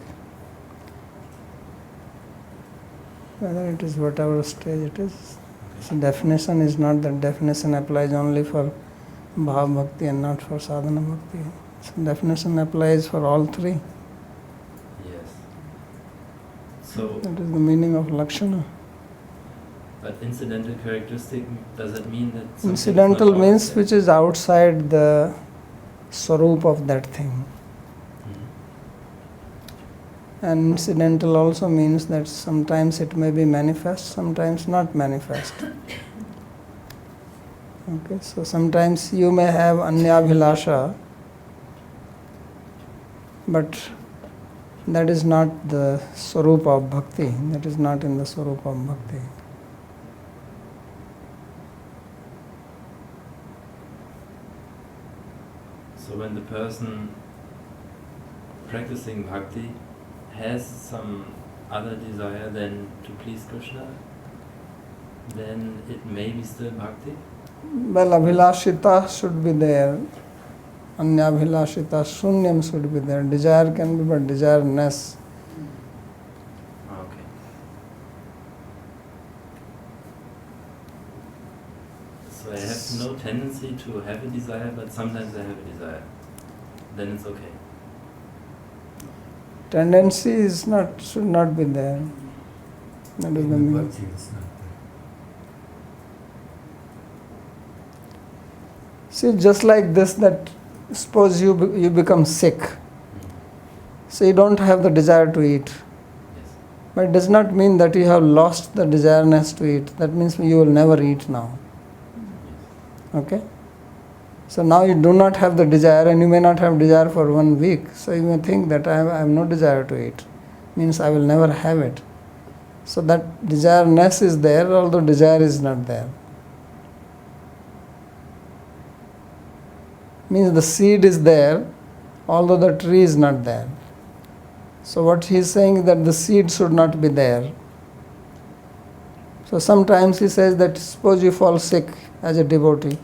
Whether it is whatever stage it is. So definition is not that definition applies only for Bhava Bhakti and not for Sadhana Bhakti. So definition applies for all three. Yes. So, That is the meaning of Lakshana. but incidental characteristic, does it mean that something Incidental is not means always which is outside the swarup of that thing. there? And incidental also means that sometimes it may be manifest, sometimes not manifest. Okay, so sometimes you may have anyabhilasha, but that is not the swarup of bhakti, that is not in the swarup of bhakti. So when the person practicing bhakti has some other desire than to please Krishna, then it may be still bhakti? Well, abhilashita should be there, anyabhilashita shunyam should be there. Desire can be but desireness. Okay. So I have no tendency to have a desire, but sometimes I have a desire. Then it's okay. Tendency is not, should not be there. That is the meaning. See, just like this, that suppose you become sick, so you don't have the desire to eat. Yes. But it does not mean that you have lost the desireness to eat. That means you will never eat now. Okay? So now you do not have the desire, and you may not have desire for 1 week. So you may think that I have no desire to eat. Means I will never have it. So that desireness is there, although desire is not there. Means the seed is there, although the tree is not there. So what he is saying is that the seed should not be there. So sometimes he says that suppose you fall sick as a devotee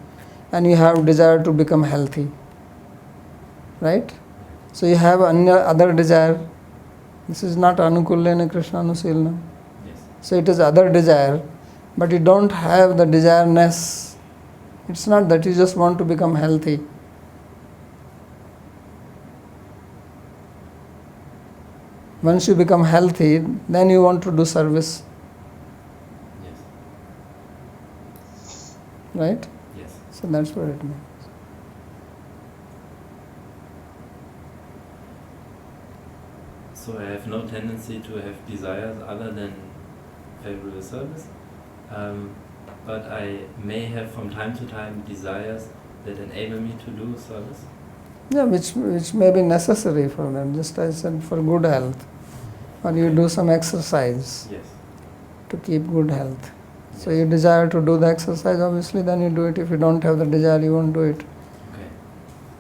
and you have desire to become healthy. Right? So you have other desire. This is not anukulyena Krishna anusilna. Yes. So it is other desire, but you don't have the desireness. It's not that you just want to become healthy. Once you become healthy, then you want to do service, Yes. right? Yes. So that's what it means. So I have no tendency to have desires other than favorable service. but I may have from time to time desires that enable me to do service. Yeah, which may be necessary for them, just as I said, for good health. Or you do some exercise Yes. to keep good health. So Yes. you desire to do the exercise, obviously, then you do it. If you don't have the desire, you won't do it. Okay.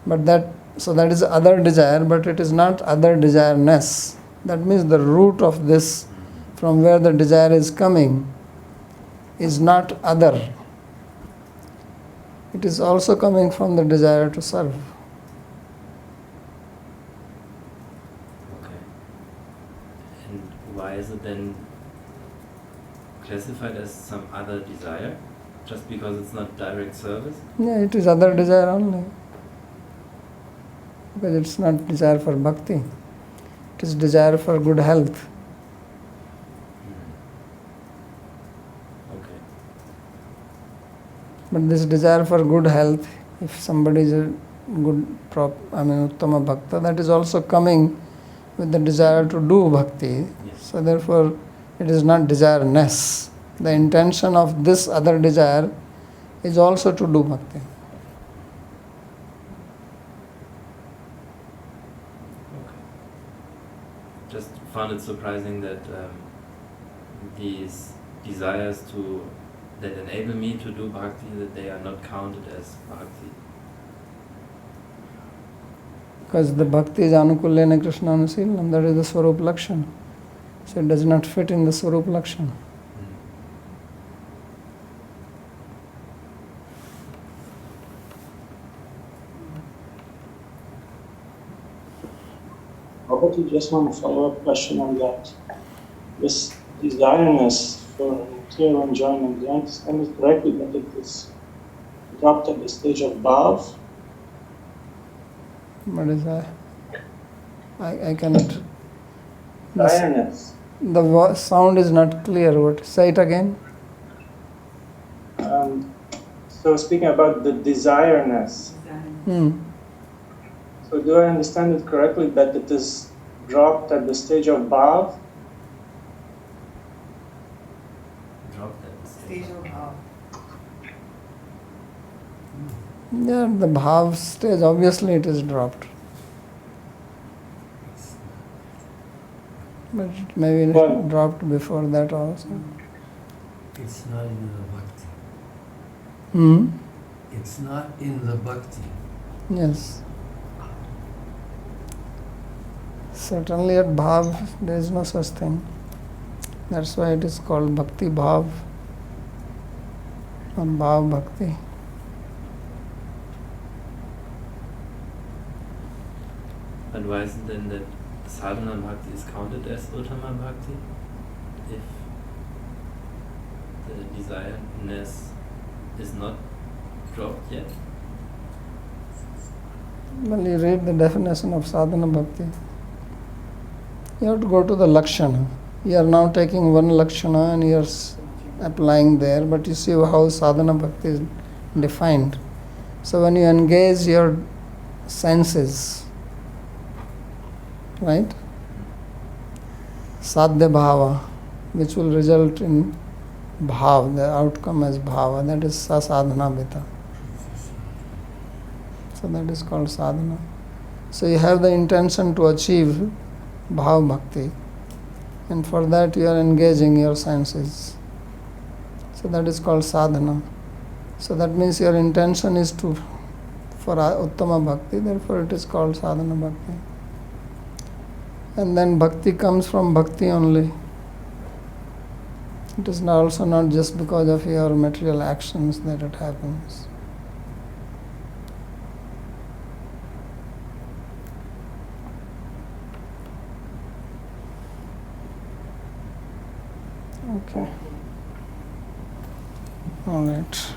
But that is other desire, but it is not other desireness. That means the root of this, from where the desire is coming, is not other. It is also coming from the desire to serve. Okay. And why is it then classified as some other desire? Just because it's not direct service? Yeah, it is other desire only. Because it's not desire for bhakti. It is desire for good health. Okay. But this desire for good health, if somebody is a good, Uttama Bhakta, that is also coming with the desire to do bhakti. Yes. So therefore, it is not desireness. The intention of this other desire is also to do bhakti. Okay. Just found it surprising that these desires that enable me to do bhakti, that they are not counted as bhakti. Because the bhakti is anukulyena Krishna anusilanam, that is the Swarup Lakshana. So it does not fit in the Swarup Lakshana. Probably just one follow-up question on that. This desireness for material enjoyment, do I understand it correctly that it is dropped at the stage of bhav? What is that? I cannot. Desireness. The sound is not clear. What? Say it again. So speaking about the desireness, so do I understand it correctly that it is dropped at the stage of bhav? Dropped at the Stage of bhav. Yeah, the bhav stage, obviously it is dropped. But it may be Well- dropped before that also. It's not in the bhakti. Hmm? It's not in the bhakti. Yes. Certainly at bhav there is no such thing. That's why it is called bhakti bhav or bhav bhakti. But why is it then that sadhana bhakti is counted as uttama bhakti if the desireness is not dropped yet? Well, you read the definition of sadhana bhakti. You have to go to the lakshana. You are now taking one lakshana and you are applying there, but you see how sadhana bhakti is defined. So when you engage your senses, right? Sadhya bhava, which will result in bhav, the outcome as bhava, that is sasadhana vita. So that is called sadhana. So you have the intention to achieve bhav bhakti, and for that you are engaging your senses. So that is called sadhana. So that means your intention is for uttama bhakti, therefore it is called sadhana bhakti. And then bhakti comes from bhakti only. It is also not just because of your material actions that it happens. Okay. All right.